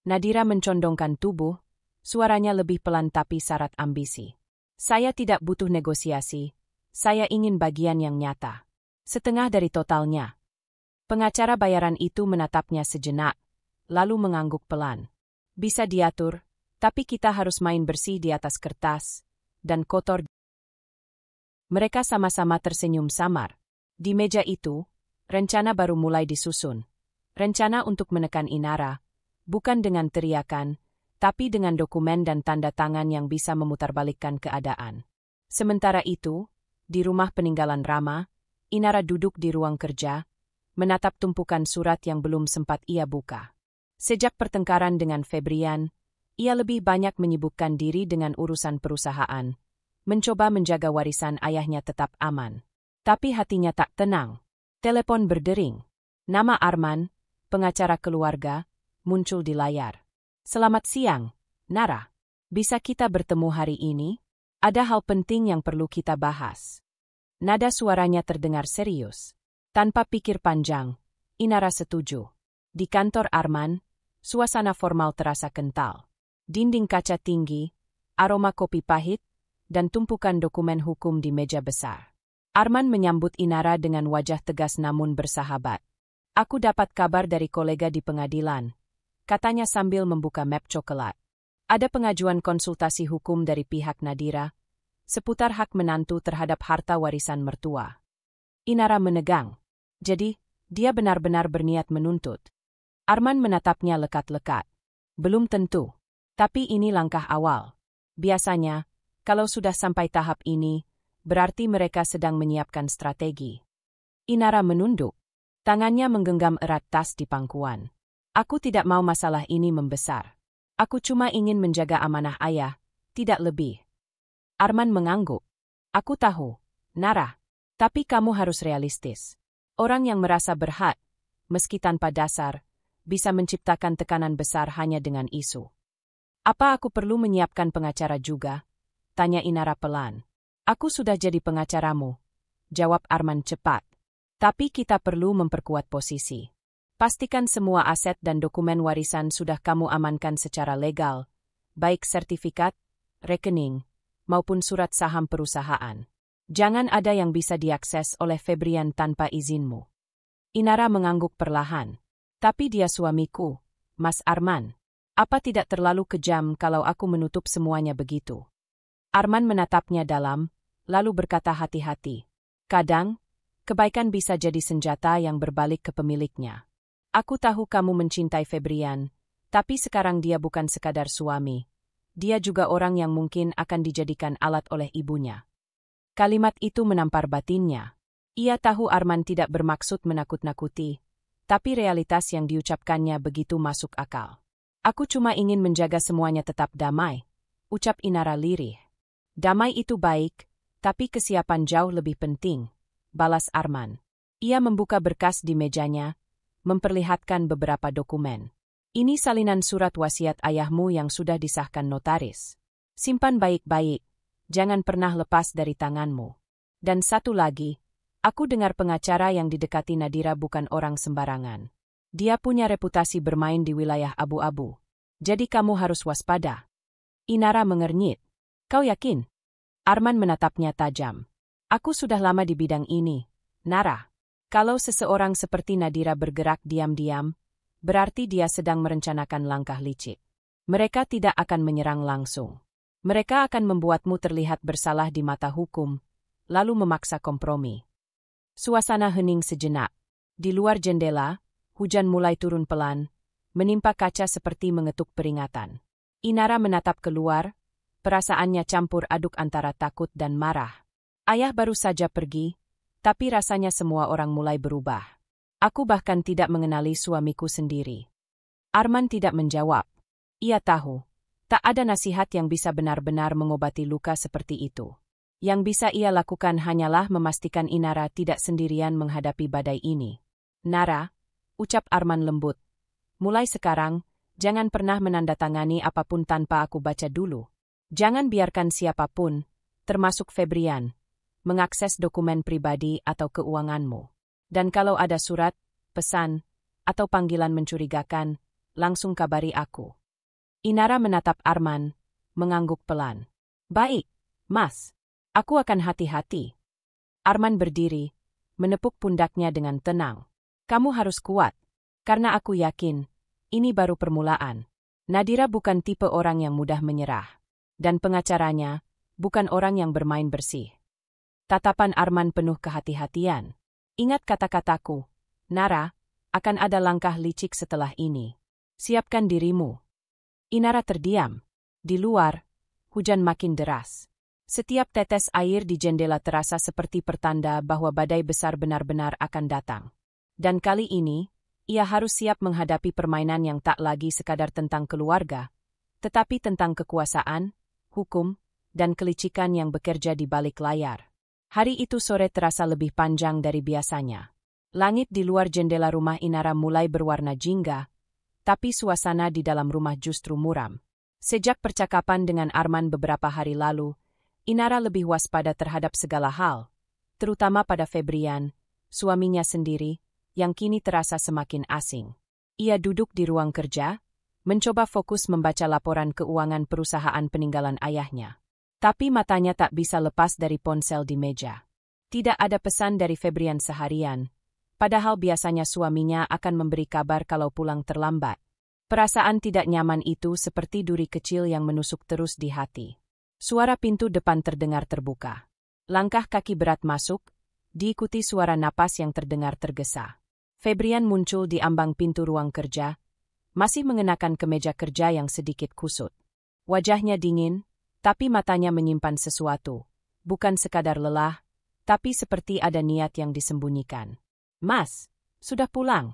Speaker 1: Nadira mencondongkan tubuh, suaranya lebih pelan tapi syarat ambisi. "Saya tidak butuh negosiasi, saya ingin bagian yang nyata. Setengah dari totalnya." Pengacara bayaran itu menatapnya sejenak, lalu mengangguk pelan. "Bisa diatur, tapi kita harus main bersih di atas kertas, dan kotor." Mereka sama-sama tersenyum samar. Di meja itu, rencana baru mulai disusun. Rencana untuk menekan Inara, bukan dengan teriakan, tapi dengan dokumen dan tanda tangan yang bisa memutarbalikkan keadaan. Sementara itu, di rumah peninggalan Rama, Inara duduk di ruang kerja, menatap tumpukan surat yang belum sempat ia buka. Sejak pertengkaran dengan Febrian, ia lebih banyak menyibukkan diri dengan urusan perusahaan, mencoba menjaga warisan ayahnya tetap aman. Tapi hatinya tak tenang. Telepon berdering. Nama Arman, pengacara keluarga, muncul di layar. "Selamat siang, Nara. Bisa kita bertemu hari ini? Ada hal penting yang perlu kita bahas." Nada suaranya terdengar serius. Tanpa pikir panjang, Inara setuju. Di kantor Arman, suasana formal terasa kental. Dinding kaca tinggi, aroma kopi pahit, dan tumpukan dokumen hukum di meja besar. Arman menyambut Inara dengan wajah tegas namun bersahabat. "Aku dapat kabar dari kolega di pengadilan," katanya sambil membuka map coklat. "Ada pengajuan konsultasi hukum dari pihak Nadira, seputar hak menantu terhadap harta warisan mertua." Inara menegang. Jadi, dia benar-benar berniat menuntut. Arman menatapnya lekat-lekat. "Belum tentu. Tapi ini langkah awal. Biasanya, kalau sudah sampai tahap ini, berarti mereka sedang menyiapkan strategi." Inara menunduk. Tangannya menggenggam erat tas di pangkuan. "Aku tidak mau masalah ini membesar. Aku cuma ingin menjaga amanah ayah, tidak lebih." Arman mengangguk. "Aku tahu, Nara. Tapi kamu harus realistis. Orang yang merasa berhak, meski tanpa dasar, bisa menciptakan tekanan besar hanya dengan isu." "Apa aku perlu menyiapkan pengacara juga?" tanya Inara pelan. "Aku sudah jadi pengacaramu," jawab Arman cepat. "Tapi kita perlu memperkuat posisi. Pastikan semua aset dan dokumen warisan sudah kamu amankan secara legal, baik sertifikat, rekening, maupun surat saham perusahaan. Jangan ada yang bisa diakses oleh Febrian tanpa izinmu." Inara mengangguk perlahan. "Tapi dia suamiku, Mas Arman. Apa tidak terlalu kejam kalau aku menutup semuanya begitu?" Arman menatapnya dalam, lalu berkata hati-hati. "Kadang, kebaikan bisa jadi senjata yang berbalik ke pemiliknya. Aku tahu kamu mencintai Febrian, tapi sekarang dia bukan sekadar suami. Dia juga orang yang mungkin akan dijadikan alat oleh ibunya." Kalimat itu menampar batinnya. Ia tahu Arman tidak bermaksud menakut-nakuti, tapi realitas yang diucapkannya begitu masuk akal. "Aku cuma ingin menjaga semuanya tetap damai," ucap Inara lirih. "Damai itu baik, tapi kesiapan jauh lebih penting," balas Arman. Ia membuka berkas di mejanya, memperlihatkan beberapa dokumen. Ini salinan surat wasiat ayahmu yang sudah disahkan notaris. Simpan baik-baik, jangan pernah lepas dari tanganmu. Dan satu lagi, aku dengar pengacara yang didekati Nadira bukan orang sembarangan. Dia punya reputasi bermain di wilayah abu-abu. Jadi kamu harus waspada. Inara mengernyit. Kau yakin? Arman menatapnya tajam. Aku sudah lama di bidang ini, Nara. Kalau seseorang seperti Nadira bergerak diam-diam, berarti dia sedang merencanakan langkah licik. Mereka tidak akan menyerang langsung. Mereka akan membuatmu terlihat bersalah di mata hukum, lalu memaksa kompromi. Suasana hening sejenak. Di luar jendela, hujan mulai turun pelan, menimpa kaca seperti mengetuk peringatan. Inara menatap keluar, perasaannya campur aduk antara takut dan marah. Ayah baru saja pergi, tapi rasanya semua orang mulai berubah. Aku bahkan tidak mengenali suamiku sendiri. Arman tidak menjawab. Ia tahu, tak ada nasihat yang bisa benar-benar mengobati luka seperti itu. Yang bisa ia lakukan hanyalah memastikan Inara tidak sendirian menghadapi badai ini. Nara, ucap Arman lembut. Mulai sekarang, jangan pernah menandatangani apapun tanpa aku baca dulu. Jangan biarkan siapapun, termasuk Febrian, mengakses dokumen pribadi atau keuanganmu. Dan kalau ada surat, pesan, atau panggilan mencurigakan, langsung kabari aku. Inara menatap Arman, mengangguk pelan. Baik, Mas. Aku akan hati-hati. Arman berdiri, menepuk pundaknya dengan tenang. Kamu harus kuat, karena aku yakin, ini baru permulaan. Nadira bukan tipe orang yang mudah menyerah. Dan pengacaranya, bukan orang yang bermain bersih. Tatapan Arman penuh kehati-hatian. Ingat kata-kataku, Nara, akan ada langkah licik setelah ini. Siapkan dirimu. Inara terdiam. Di luar, hujan makin deras. Setiap tetes air di jendela terasa seperti pertanda bahwa badai besar benar-benar akan datang. Dan kali ini, ia harus siap menghadapi permainan yang tak lagi sekadar tentang keluarga, tetapi tentang kekuasaan, hukum, dan kelicikan yang bekerja di balik layar. Hari itu sore terasa lebih panjang dari biasanya. Langit di luar jendela rumah Inara mulai berwarna jingga, tapi suasana di dalam rumah justru muram. Sejak percakapan dengan Arman beberapa hari lalu, Inara lebih waspada terhadap segala hal, terutama pada Febrian, suaminya sendiri, yang kini terasa semakin asing. Ia duduk di ruang kerja, mencoba fokus membaca laporan keuangan perusahaan peninggalan ayahnya. Tapi matanya tak bisa lepas dari ponsel di meja. Tidak ada pesan dari Febrian seharian, padahal biasanya suaminya akan memberi kabar kalau pulang terlambat. Perasaan tidak nyaman itu seperti duri kecil yang menusuk terus di hati. Suara pintu depan terdengar terbuka. Langkah kaki berat masuk, diikuti suara napas yang terdengar tergesa. Febrian muncul di ambang pintu ruang kerja, masih mengenakan kemeja kerja yang sedikit kusut. Wajahnya dingin, tapi matanya menyimpan sesuatu. Bukan sekadar lelah, tapi seperti ada niat yang disembunyikan. Mas, sudah pulang?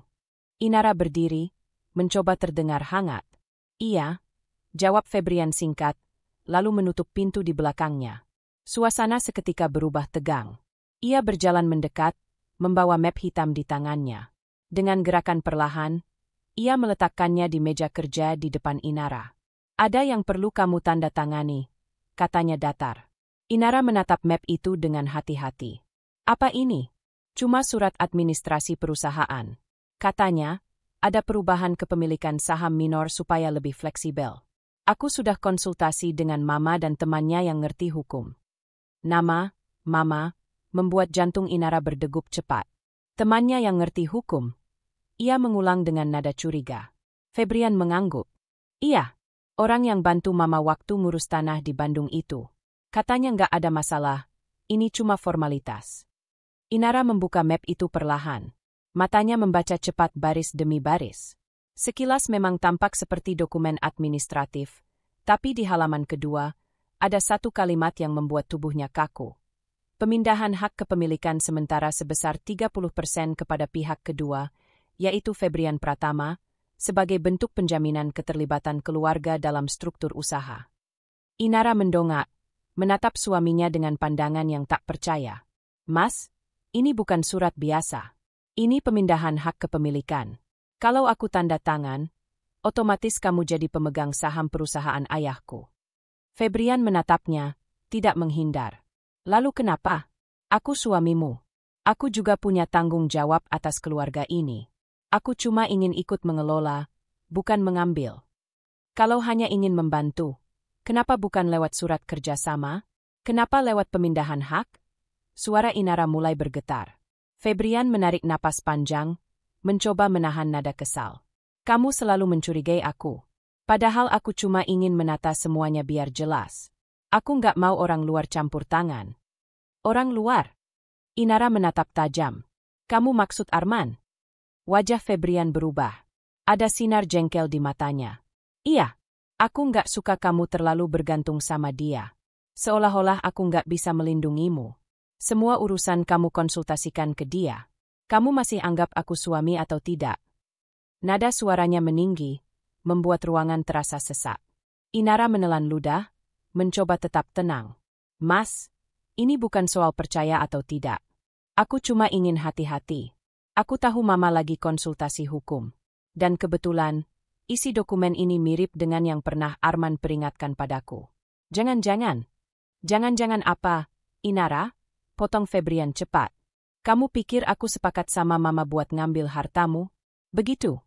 Speaker 1: Inara berdiri, mencoba terdengar hangat. Iya, jawab Febrian singkat, lalu menutup pintu di belakangnya. Suasana seketika berubah tegang. Ia berjalan mendekat, membawa map hitam di tangannya. Dengan gerakan perlahan, ia meletakkannya di meja kerja di depan Inara. Ada yang perlu kamu tanda tangani, katanya datar. Inara menatap map itu dengan hati-hati. Apa ini? Cuma surat administrasi perusahaan. Katanya, ada perubahan kepemilikan saham minor supaya lebih fleksibel. Aku sudah konsultasi dengan Mama dan temannya yang ngerti hukum. Nama, Mama, membuat jantung Inara berdegup cepat. Temannya yang ngerti hukum. Ia mengulang dengan nada curiga. Febrian mengangguk. Iya, orang yang bantu Mama waktu ngurus tanah di Bandung itu. Katanya nggak ada masalah, ini cuma formalitas. Inara membuka map itu perlahan. Matanya membaca cepat baris demi baris. Sekilas memang tampak seperti dokumen administratif, tapi di halaman kedua, ada satu kalimat yang membuat tubuhnya kaku. Pemindahan hak kepemilikan sementara sebesar 30% kepada pihak kedua, yaitu Febrian Pratama, sebagai bentuk penjaminan keterlibatan keluarga dalam struktur usaha. Inara mendongak, menatap suaminya dengan pandangan yang tak percaya. Mas, ini bukan surat biasa. Ini pemindahan hak kepemilikan. Kalau aku tanda tangan, otomatis kamu jadi pemegang saham perusahaan ayahku. Febrian menatapnya, tidak menghindar. Lalu kenapa? Aku suamimu. Aku juga punya tanggung jawab atas keluarga ini. Aku cuma ingin ikut mengelola, bukan mengambil. Kalau hanya ingin membantu, kenapa bukan lewat surat kerjasama? Kenapa lewat pemindahan hak? Suara Inara mulai bergetar. Febrian menarik napas panjang, mencoba menahan nada kesal. Kamu selalu mencurigai aku. Padahal aku cuma ingin menata semuanya biar jelas. Aku nggak mau orang luar campur tangan. Orang luar? Inara menatap tajam. Kamu maksud Arman? Wajah Febrian berubah. Ada sinar jengkel di matanya. Iya, aku nggak suka kamu terlalu bergantung sama dia. Seolah-olah aku nggak bisa melindungimu. Semua urusan kamu konsultasikan ke dia. Kamu masih anggap aku suami atau tidak? Nada suaranya meninggi, membuat ruangan terasa sesak. Inara menelan ludah, mencoba tetap tenang. Mas, ini bukan soal percaya atau tidak. Aku cuma ingin hati-hati. Aku tahu Mama lagi konsultasi hukum. Dan kebetulan, isi dokumen ini mirip dengan yang pernah Arman peringatkan padaku. Jangan-jangan. Jangan-jangan apa, Inara? Potong Febrian cepat. Kamu pikir aku sepakat sama Mama buat ngambil hartamu? Begitu.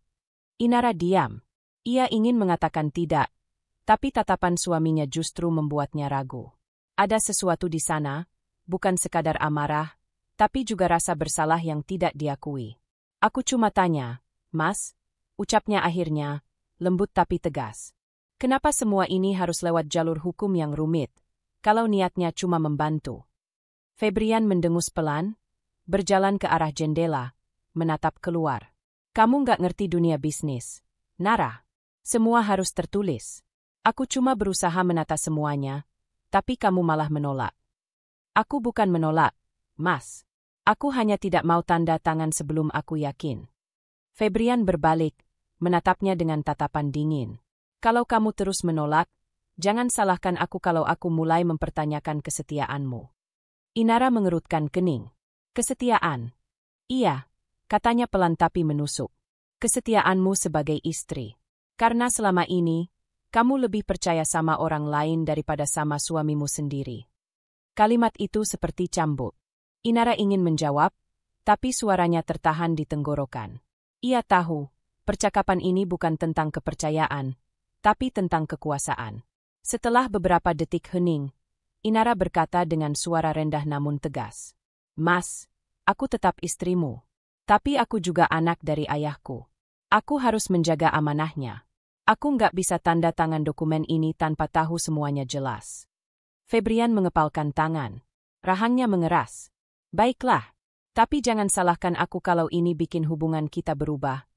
Speaker 1: Inara diam. Ia ingin mengatakan tidak, tapi tatapan suaminya justru membuatnya ragu. Ada sesuatu di sana, bukan sekadar amarah, tapi juga rasa bersalah yang tidak diakui. Aku cuma tanya, Mas, ucapnya akhirnya, lembut tapi tegas. Kenapa semua ini harus lewat jalur hukum yang rumit, kalau niatnya cuma membantu? Febrian mendengus pelan, berjalan ke arah jendela, menatap keluar. Kamu nggak ngerti dunia bisnis, Nara. Semua harus tertulis. Aku cuma berusaha menata semuanya, tapi kamu malah menolak. Aku bukan menolak, Mas. Aku hanya tidak mau tanda tangan sebelum aku yakin. Febrian berbalik, menatapnya dengan tatapan dingin. Kalau kamu terus menolak, jangan salahkan aku kalau aku mulai mempertanyakan kesetiaanmu. Inara mengerutkan kening. Kesetiaan? Iya, katanya pelan tapi menusuk. Kesetiaanmu sebagai istri. Karena selama ini, kamu lebih percaya sama orang lain daripada sama suamimu sendiri. Kalimat itu seperti cambuk. Inara ingin menjawab, tapi suaranya tertahan di tenggorokan. Ia tahu, percakapan ini bukan tentang kepercayaan, tapi tentang kekuasaan. Setelah beberapa detik hening, Inara berkata dengan suara rendah namun tegas. Mas, aku tetap istrimu. Tapi aku juga anak dari ayahku. Aku harus menjaga amanahnya. Aku nggak bisa tanda tangan dokumen ini tanpa tahu semuanya jelas. Febrian mengepalkan tangan. Rahangnya mengeras. Baiklah, tapi jangan salahkan aku kalau ini bikin hubungan kita berubah,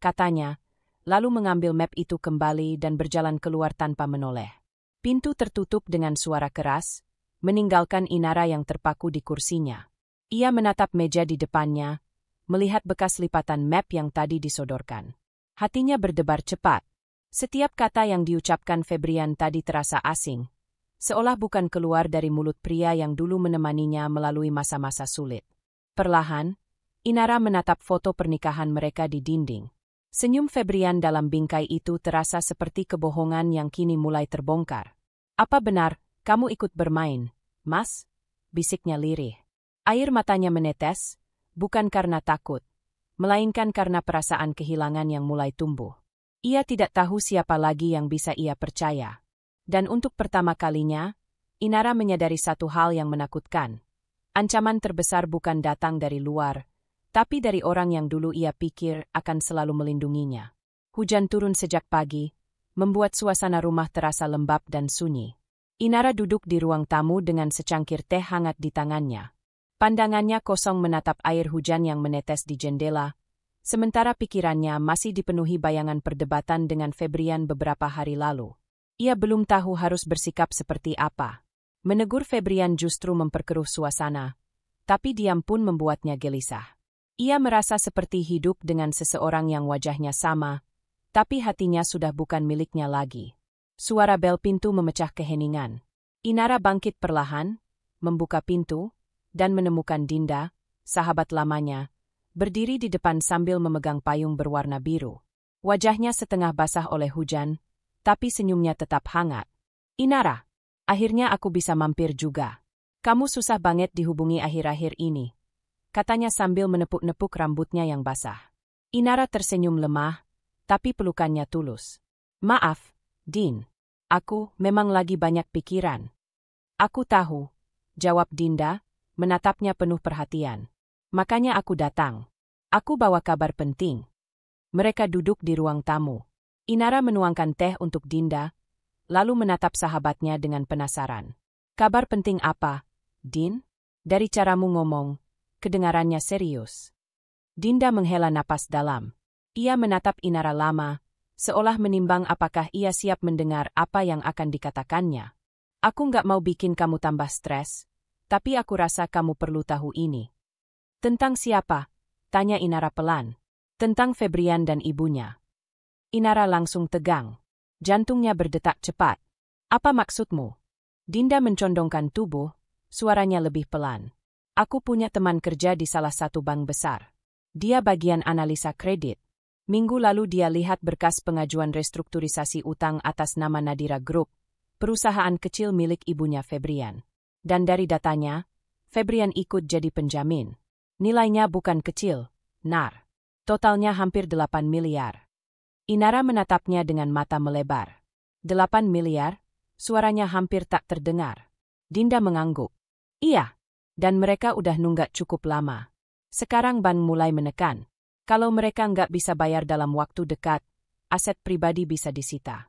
Speaker 1: katanya, lalu mengambil map itu kembali dan berjalan keluar tanpa menoleh. Pintu tertutup dengan suara keras, meninggalkan Inara yang terpaku di kursinya. Ia menatap meja di depannya, melihat bekas lipatan map yang tadi disodorkan. Hatinya berdebar cepat. Setiap kata yang diucapkan Febrian tadi terasa asing, seolah bukan keluar dari mulut pria yang dulu menemaninya melalui masa-masa sulit. Perlahan, Inara menatap foto pernikahan mereka di dinding. Senyum Febrian dalam bingkai itu terasa seperti kebohongan yang kini mulai terbongkar. Apa benar, kamu ikut bermain, Mas? Bisiknya lirih. Air matanya menetes, bukan karena takut, melainkan karena perasaan kehilangan yang mulai tumbuh. Ia tidak tahu siapa lagi yang bisa ia percaya. Dan untuk pertama kalinya, Inara menyadari satu hal yang menakutkan. Ancaman terbesar bukan datang dari luar, tapi dari orang yang dulu ia pikir akan selalu melindunginya. Hujan turun sejak pagi, membuat suasana rumah terasa lembab dan sunyi. Inara duduk di ruang tamu dengan secangkir teh hangat di tangannya. Pandangannya kosong menatap air hujan yang menetes di jendela, sementara pikirannya masih dipenuhi bayangan perdebatan dengan Febrian beberapa hari lalu. Ia belum tahu harus bersikap seperti apa. Menegur Febrian justru memperkeruh suasana, tapi diam pun membuatnya gelisah. Ia merasa seperti hidup dengan seseorang yang wajahnya sama, tapi hatinya sudah bukan miliknya lagi. Suara bel pintu memecah keheningan. Inara bangkit perlahan, membuka pintu, dan menemukan Dinda, sahabat lamanya, berdiri di depan sambil memegang payung berwarna biru. Wajahnya setengah basah oleh hujan, tapi senyumnya tetap hangat. Inara, akhirnya aku bisa mampir juga. Kamu susah banget dihubungi akhir-akhir ini, katanya sambil menepuk-nepuk rambutnya yang basah. Inara tersenyum lemah, tapi pelukannya tulus. Maaf, Din. Aku memang lagi banyak pikiran. Aku tahu, jawab Dinda, menatapnya penuh perhatian. Makanya aku datang. Aku bawa kabar penting. Mereka duduk di ruang tamu. Inara menuangkan teh untuk Dinda, lalu menatap sahabatnya dengan penasaran. Kabar penting apa, Din? Dari caramu ngomong, kedengarannya serius. Dinda menghela napas dalam. Ia menatap Inara lama, seolah menimbang apakah ia siap mendengar apa yang akan dikatakannya. Aku nggak mau bikin kamu tambah stres, tapi aku rasa kamu perlu tahu ini. Tentang siapa? Tanya Inara pelan. Tentang Febrian dan ibunya. Inara langsung tegang. Jantungnya berdetak cepat. Apa maksudmu? Dinda mencondongkan tubuh, suaranya lebih pelan. Aku punya teman kerja di salah satu bank besar. Dia bagian analisa kredit. Minggu lalu dia lihat berkas pengajuan restrukturisasi utang atas nama Nadira Group, perusahaan kecil milik ibunya Febrian. Dan dari datanya, Febrian ikut jadi penjamin. Nilainya bukan kecil, Nar. Totalnya hampir 8 miliar. Inara menatapnya dengan mata melebar. 8 miliar? Suaranya hampir tak terdengar. Dinda mengangguk. Iya, dan mereka udah nunggak cukup lama. Sekarang bank mulai menekan. Kalau mereka nggak bisa bayar dalam waktu dekat, aset pribadi bisa disita.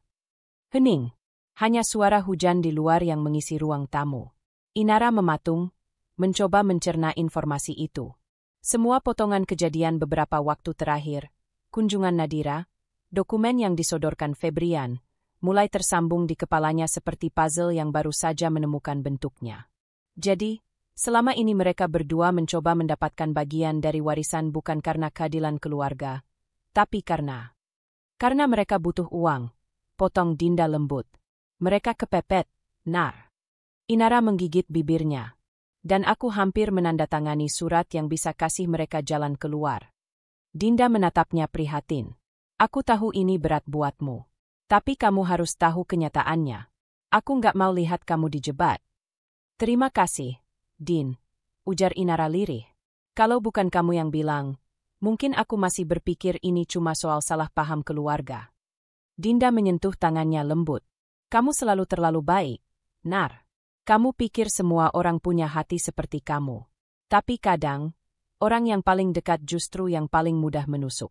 Speaker 1: Hening. Hanya suara hujan di luar yang mengisi ruang tamu. Inara mematung, mencoba mencerna informasi itu. Semua potongan kejadian beberapa waktu terakhir, kunjungan Nadira, dokumen yang disodorkan Febrian, mulai tersambung di kepalanya seperti puzzle yang baru saja menemukan bentuknya. Jadi, selama ini mereka berdua mencoba mendapatkan bagian dari warisan bukan karena keadilan keluarga, tapi karena mereka butuh uang, potong Dinda lembut. Mereka kepepet, Nar. Inara menggigit bibirnya. Dan aku hampir menandatangani surat yang bisa kasih mereka jalan keluar. Dinda menatapnya prihatin. Aku tahu ini berat buatmu. Tapi kamu harus tahu kenyataannya. Aku nggak mau lihat kamu dijebak. Terima kasih, Din, ujar Inara lirih. Kalau bukan kamu yang bilang, mungkin aku masih berpikir ini cuma soal salah paham keluarga. Dinda menyentuh tangannya lembut. Kamu selalu terlalu baik, Nar. Kamu pikir semua orang punya hati seperti kamu. Tapi kadang, orang yang paling dekat justru yang paling mudah menusuk.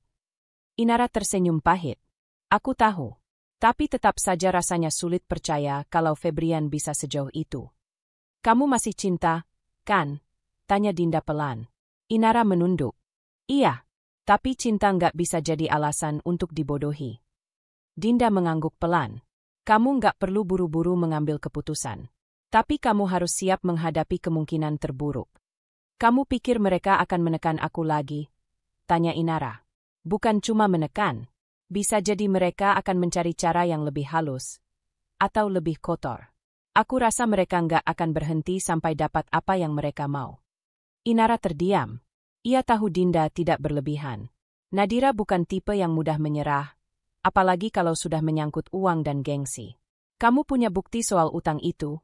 Speaker 1: Inara tersenyum pahit. Aku tahu. Tapi tetap saja rasanya sulit percaya kalau Febrian bisa sejauh itu. Kamu masih cinta, kan? Tanya Dinda pelan. Inara menunduk. Iya, tapi cinta nggak bisa jadi alasan untuk dibodohi. Dinda mengangguk pelan. Kamu nggak perlu buru-buru mengambil keputusan. Tapi kamu harus siap menghadapi kemungkinan terburuk. Kamu pikir mereka akan menekan aku lagi? Tanya Inara. Bukan cuma menekan. Bisa jadi mereka akan mencari cara yang lebih halus. Atau lebih kotor. Aku rasa mereka nggak akan berhenti sampai dapat apa yang mereka mau. Inara terdiam. Ia tahu Dinda tidak berlebihan. Nadira bukan tipe yang mudah menyerah, apalagi kalau sudah menyangkut uang dan gengsi. Kamu punya bukti soal utang itu?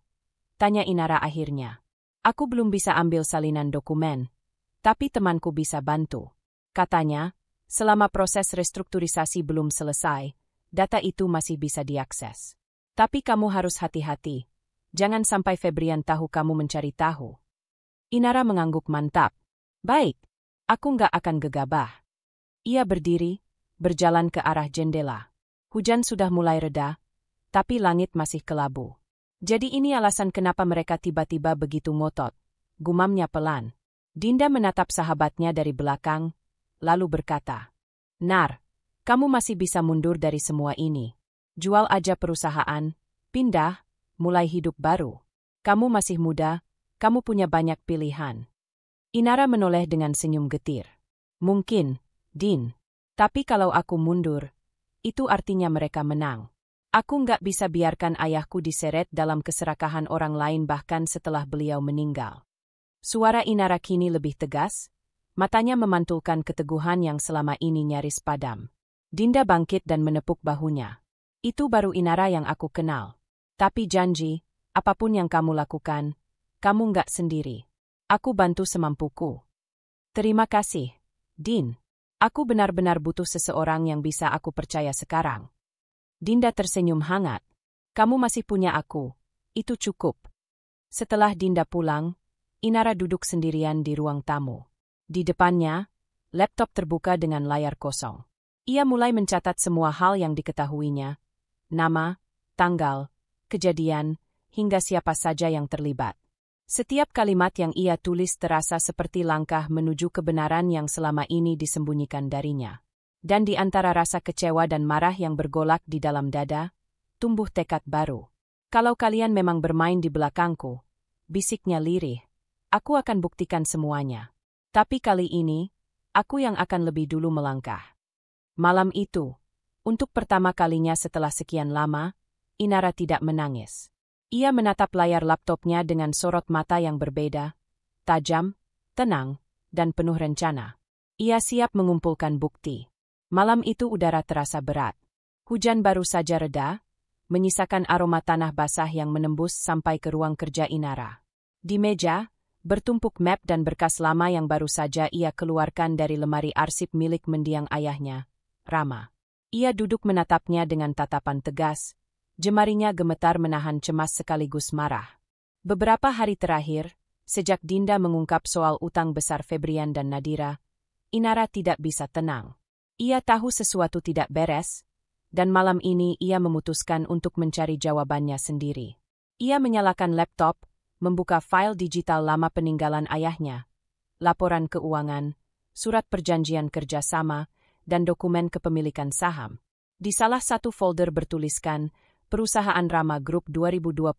Speaker 1: Tanya Inara akhirnya. Aku belum bisa ambil salinan dokumen, tapi temanku bisa bantu. Katanya, selama proses restrukturisasi belum selesai, data itu masih bisa diakses. Tapi kamu harus hati-hati. Jangan sampai Febrian tahu kamu mencari tahu. Inara mengangguk mantap. Baik, aku nggak akan gegabah. Ia berdiri, berjalan ke arah jendela. Hujan sudah mulai reda, tapi langit masih kelabu. Jadi ini alasan kenapa mereka tiba-tiba begitu ngotot, gumamnya pelan. Dinda menatap sahabatnya dari belakang, lalu berkata, Nar, kamu masih bisa mundur dari semua ini. Jual aja perusahaan, pindah, mulai hidup baru. Kamu masih muda, kamu punya banyak pilihan. Inara menoleh dengan senyum getir. Mungkin, Din. Tapi kalau aku mundur, itu artinya mereka menang. Aku nggak bisa biarkan ayahku diseret dalam keserakahan orang lain bahkan setelah beliau meninggal. Suara Inara kini lebih tegas, Matanya memantulkan keteguhan yang selama ini nyaris padam. Dinda bangkit dan menepuk bahunya. Itu baru Inara yang aku kenal. Tapi janji, apapun yang kamu lakukan, kamu nggak sendiri. Aku bantu semampuku. Terima kasih, Din. Aku benar-benar butuh seseorang yang bisa aku percaya sekarang. Dinda tersenyum hangat. Kamu masih punya aku. Itu cukup. Setelah Dinda pulang, Inara duduk sendirian di ruang tamu. Di depannya, laptop terbuka dengan layar kosong. Ia mulai mencatat semua hal yang diketahuinya. Nama, tanggal, kejadian, hingga siapa saja yang terlibat. Setiap kalimat yang ia tulis terasa seperti langkah menuju kebenaran yang selama ini disembunyikan darinya. Dan di antara rasa kecewa dan marah yang bergolak di dalam dada, tumbuh tekad baru. Kalau kalian memang bermain di belakangku, bisiknya lirih, aku akan buktikan semuanya. Tapi kali ini, aku yang akan lebih dulu melangkah. Malam itu, untuk pertama kalinya setelah sekian lama, Inara tidak menangis. Ia menatap layar laptopnya dengan sorot mata yang berbeda, tajam, tenang, dan penuh rencana. Ia siap mengumpulkan bukti. Malam itu udara terasa berat. Hujan baru saja reda, menyisakan aroma tanah basah yang menembus sampai ke ruang kerja Inara. Di meja, bertumpuk map dan berkas lama yang baru saja ia keluarkan dari lemari arsip milik mendiang ayahnya, Rama. Ia duduk menatapnya dengan tatapan tegas, jemarinya gemetar menahan cemas sekaligus marah. Beberapa hari terakhir, sejak Dinda mengungkap soal utang besar Febrian dan Nadira, Inara tidak bisa tenang. Ia tahu sesuatu tidak beres, dan malam ini ia memutuskan untuk mencari jawabannya sendiri. Ia menyalakan laptop, membuka file digital lama peninggalan ayahnya, laporan keuangan, surat perjanjian kerjasama, dan dokumen kepemilikan saham. Di salah satu folder bertuliskan, Perusahaan Rama Group 2021.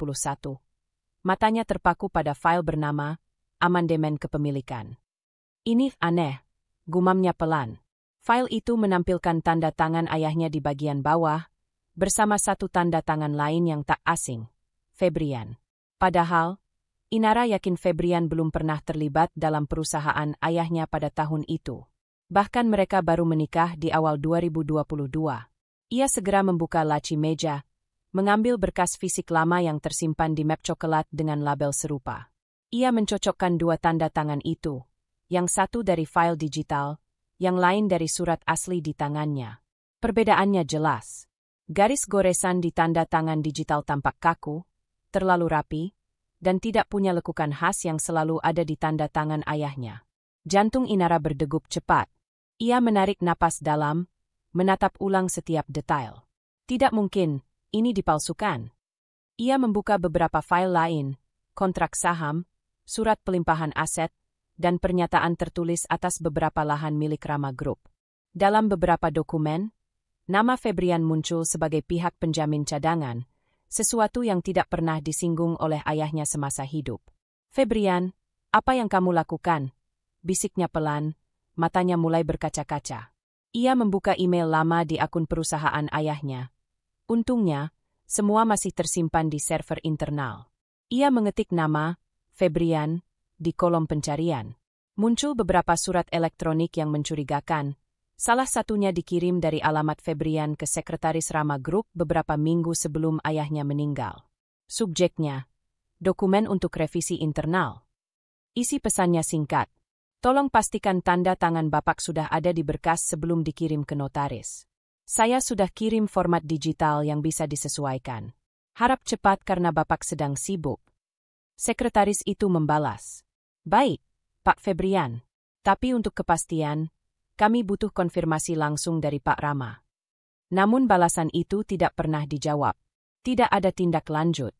Speaker 1: Matanya terpaku pada file bernama, Amandemen Kepemilikan. Ini aneh, gumamnya pelan. File itu menampilkan tanda tangan ayahnya di bagian bawah, bersama satu tanda tangan lain yang tak asing, Febrian. Padahal, Inara yakin Febrian belum pernah terlibat dalam perusahaan ayahnya pada tahun itu. Bahkan mereka baru menikah di awal 2022. Ia segera membuka laci meja, mengambil berkas fisik lama yang tersimpan di map coklat dengan label serupa. Ia mencocokkan dua tanda tangan itu, yang satu dari file digital, yang lain dari surat asli di tangannya. Perbedaannya jelas. Garis goresan di tanda tangan digital tampak kaku, terlalu rapi, dan tidak punya lekukan khas yang selalu ada di tanda tangan ayahnya. Jantung Inara berdegup cepat. Ia menarik napas dalam, menatap ulang setiap detail. Tidak mungkin, ini dipalsukan. Ia membuka beberapa file lain, kontrak saham, surat pelimpahan aset, dan pernyataan tertulis atas beberapa lahan milik Rama Group. Dalam beberapa dokumen, nama Febrian muncul sebagai pihak penjamin cadangan, sesuatu yang tidak pernah disinggung oleh ayahnya semasa hidup. Febrian, apa yang kamu lakukan? Bisiknya pelan, matanya mulai berkaca-kaca. Ia membuka email lama di akun perusahaan ayahnya. Untungnya, semua masih tersimpan di server internal. Ia mengetik nama, Febrian, di kolom pencarian. Muncul beberapa surat elektronik yang mencurigakan. Salah satunya dikirim dari alamat Febrian ke sekretaris Rama Group beberapa minggu sebelum ayahnya meninggal. Subjeknya, dokumen untuk revisi internal. Isi pesannya singkat. Tolong pastikan tanda tangan Bapak sudah ada di berkas sebelum dikirim ke notaris. Saya sudah kirim format digital yang bisa disesuaikan. Harap cepat karena Bapak sedang sibuk. Sekretaris itu membalas. Baik, Pak Febrian. Tapi untuk kepastian, kami butuh konfirmasi langsung dari Pak Rama. Namun balasan itu tidak pernah dijawab. Tidak ada tindak lanjut.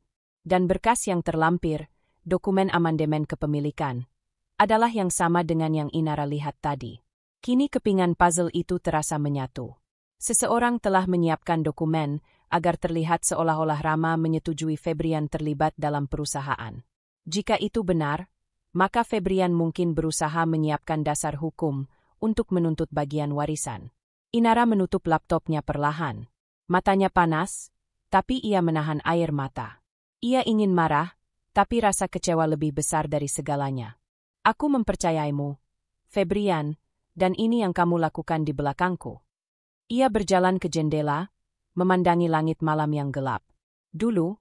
Speaker 1: Dan berkas yang terlampir, dokumen amandemen kepemilikan, adalah yang sama dengan yang Inara lihat tadi. Kini kepingan puzzle itu terasa menyatu. Seseorang telah menyiapkan dokumen agar terlihat seolah-olah Rama menyetujui Febrian terlibat dalam perusahaan. Jika itu benar, maka Febrian mungkin berusaha menyiapkan dasar hukum untuk menuntut bagian warisan. Inara menutup laptopnya perlahan. Matanya panas, tapi ia menahan air mata. Ia ingin marah, tapi rasa kecewa lebih besar dari segalanya. Aku mempercayaimu, Febrian, dan ini yang kamu lakukan di belakangku. Ia berjalan ke jendela, memandangi langit malam yang gelap. Dulu,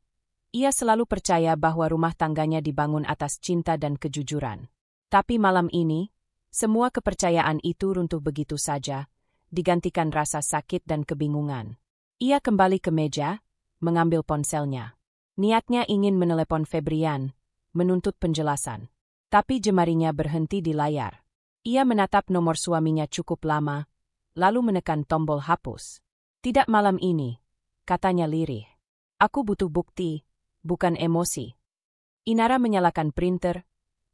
Speaker 1: ia selalu percaya bahwa rumah tangganya dibangun atas cinta dan kejujuran. Tapi malam ini, semua kepercayaan itu runtuh begitu saja, digantikan rasa sakit dan kebingungan. Ia kembali ke meja, mengambil ponselnya. Niatnya ingin menelepon Febrian, menuntut penjelasan. Tapi jemarinya berhenti di layar. Ia menatap nomor suaminya cukup lama, lalu menekan tombol hapus. Tidak malam ini, katanya lirih. Aku butuh bukti, bukan emosi. Inara menyalakan printer,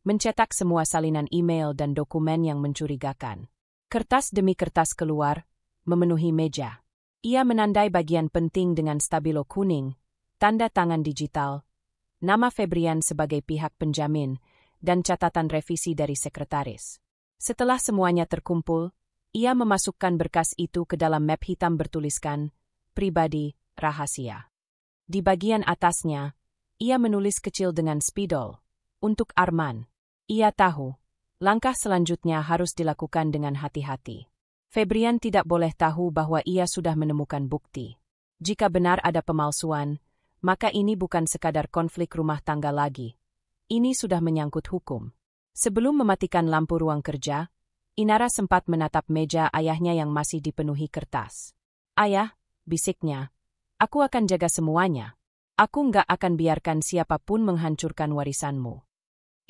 Speaker 1: mencetak semua salinan email dan dokumen yang mencurigakan. Kertas demi kertas keluar, memenuhi meja. Ia menandai bagian penting dengan stabilo kuning, tanda tangan digital, nama Febrian sebagai pihak penjamin, dan catatan revisi dari sekretaris. Setelah semuanya terkumpul, ia memasukkan berkas itu ke dalam map hitam bertuliskan, pribadi, rahasia. Di bagian atasnya, ia menulis kecil dengan spidol, untuk Arman. Ia tahu, langkah selanjutnya harus dilakukan dengan hati-hati. Febrian tidak boleh tahu bahwa ia sudah menemukan bukti. Jika benar ada pemalsuan, maka ini bukan sekadar konflik rumah tangga lagi. Ini sudah menyangkut hukum. Sebelum mematikan lampu ruang kerja, Inara sempat menatap meja ayahnya yang masih dipenuhi kertas. Ayah, bisiknya, aku akan jaga semuanya. Aku nggak akan biarkan siapapun menghancurkan warisanmu.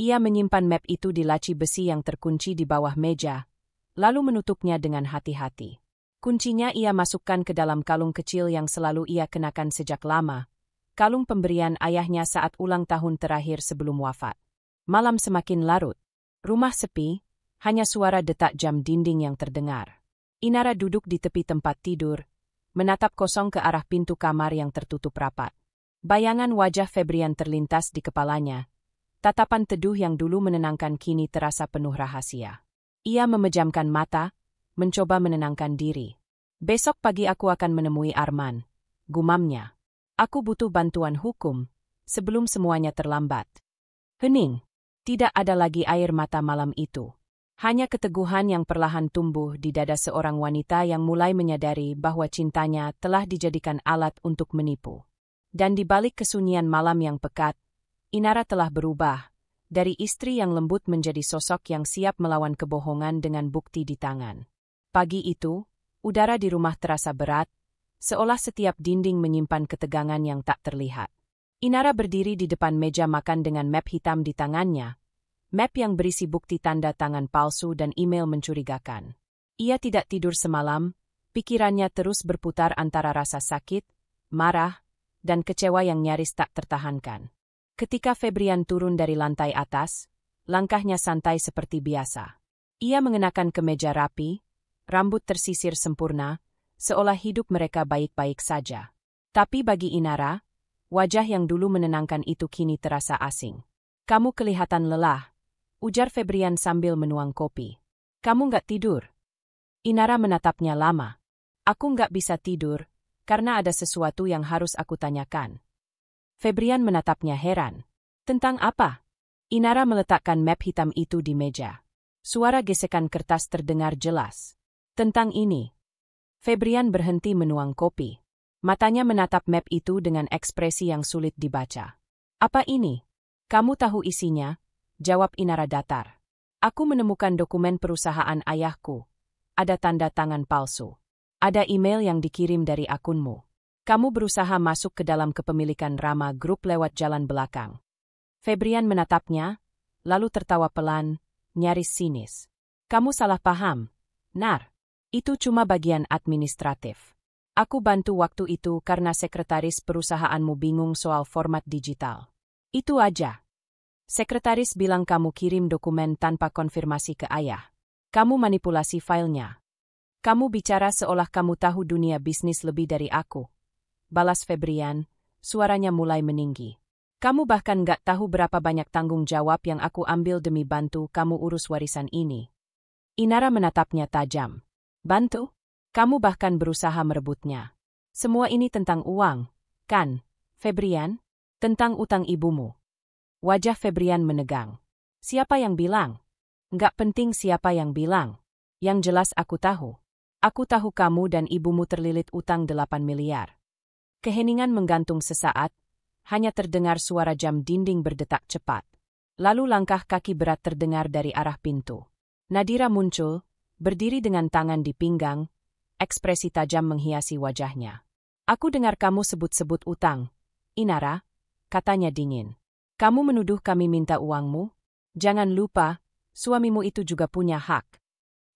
Speaker 1: Ia menyimpan map itu di laci besi yang terkunci di bawah meja, lalu menutupnya dengan hati-hati. Kuncinya ia masukkan ke dalam kalung kecil yang selalu ia kenakan sejak lama, kalung pemberian ayahnya saat ulang tahun terakhir sebelum wafat. Malam semakin larut. Rumah sepi, hanya suara detak jam dinding yang terdengar. Inara duduk di tepi tempat tidur, menatap kosong ke arah pintu kamar yang tertutup rapat. Bayangan wajah Febrian terlintas di kepalanya. Tatapan teduh yang dulu menenangkan kini terasa penuh rahasia. Ia memejamkan mata, mencoba menenangkan diri. Besok pagi aku akan menemui Arman, gumamnya. Aku butuh bantuan hukum, sebelum semuanya terlambat. Hening. Tidak ada lagi air mata malam itu. Hanya keteguhan yang perlahan tumbuh di dada seorang wanita yang mulai menyadari bahwa cintanya telah dijadikan alat untuk menipu. Dan di balik kesunyian malam yang pekat, Inara telah berubah, dari istri yang lembut menjadi sosok yang siap melawan kebohongan dengan bukti di tangan. Pagi itu, udara di rumah terasa berat, seolah setiap dinding menyimpan ketegangan yang tak terlihat. Inara berdiri di depan meja makan dengan map hitam di tangannya, map yang berisi bukti tanda tangan palsu dan email mencurigakan. Ia tidak tidur semalam, pikirannya terus berputar antara rasa sakit, marah, dan kecewa yang nyaris tak tertahankan. Ketika Febrian turun dari lantai atas, langkahnya santai seperti biasa. Ia mengenakan kemeja rapi, rambut tersisir sempurna, seolah hidup mereka baik-baik saja. Tapi bagi Inara, wajah yang dulu menenangkan itu kini terasa asing. Kamu kelihatan lelah, ujar Febrian sambil menuang kopi. Kamu nggak tidur? Inara menatapnya lama. Aku nggak bisa tidur, karena ada sesuatu yang harus aku tanyakan. Febrian menatapnya heran. Tentang apa? Inara meletakkan map hitam itu di meja. Suara gesekan kertas terdengar jelas. Tentang ini. Febrian berhenti menuang kopi. Matanya menatap map itu dengan ekspresi yang sulit dibaca. Apa ini? Kamu tahu isinya? Jawab Inara datar. Aku menemukan dokumen perusahaan ayahku. Ada tanda tangan palsu. Ada email yang dikirim dari akunmu. Kamu berusaha masuk ke dalam kepemilikan Rama Group lewat jalan belakang. Febrian menatapnya, lalu tertawa pelan, nyaris sinis. Kamu salah paham, Nar. Itu cuma bagian administratif. Aku bantu waktu itu karena sekretaris perusahaanmu bingung soal format digital. Itu aja. Sekretaris bilang kamu kirim dokumen tanpa konfirmasi ke ayah. Kamu manipulasi filenya. Kamu bicara seolah kamu tahu dunia bisnis lebih dari aku. Balas Febrian, suaranya mulai meninggi. Kamu bahkan gak tahu berapa banyak tanggung jawab yang aku ambil demi bantu kamu urus warisan ini. Inara menatapnya tajam. Bantu? Kamu bahkan berusaha merebutnya. Semua ini tentang uang, kan, Febrian? Tentang utang ibumu. Wajah Febrian menegang. Siapa yang bilang? Nggak penting siapa yang bilang. Yang jelas aku tahu. Aku tahu kamu dan ibumu terlilit utang 8 miliar. Keheningan menggantung sesaat, hanya terdengar suara jam dinding berdetak cepat. Lalu langkah kaki berat terdengar dari arah pintu. Nadira muncul, berdiri dengan tangan di pinggang, ekspresi tajam menghiasi wajahnya. Aku dengar kamu sebut-sebut utang. Inara, katanya dingin. Kamu menuduh kami minta uangmu? Jangan lupa, suamimu itu juga punya hak.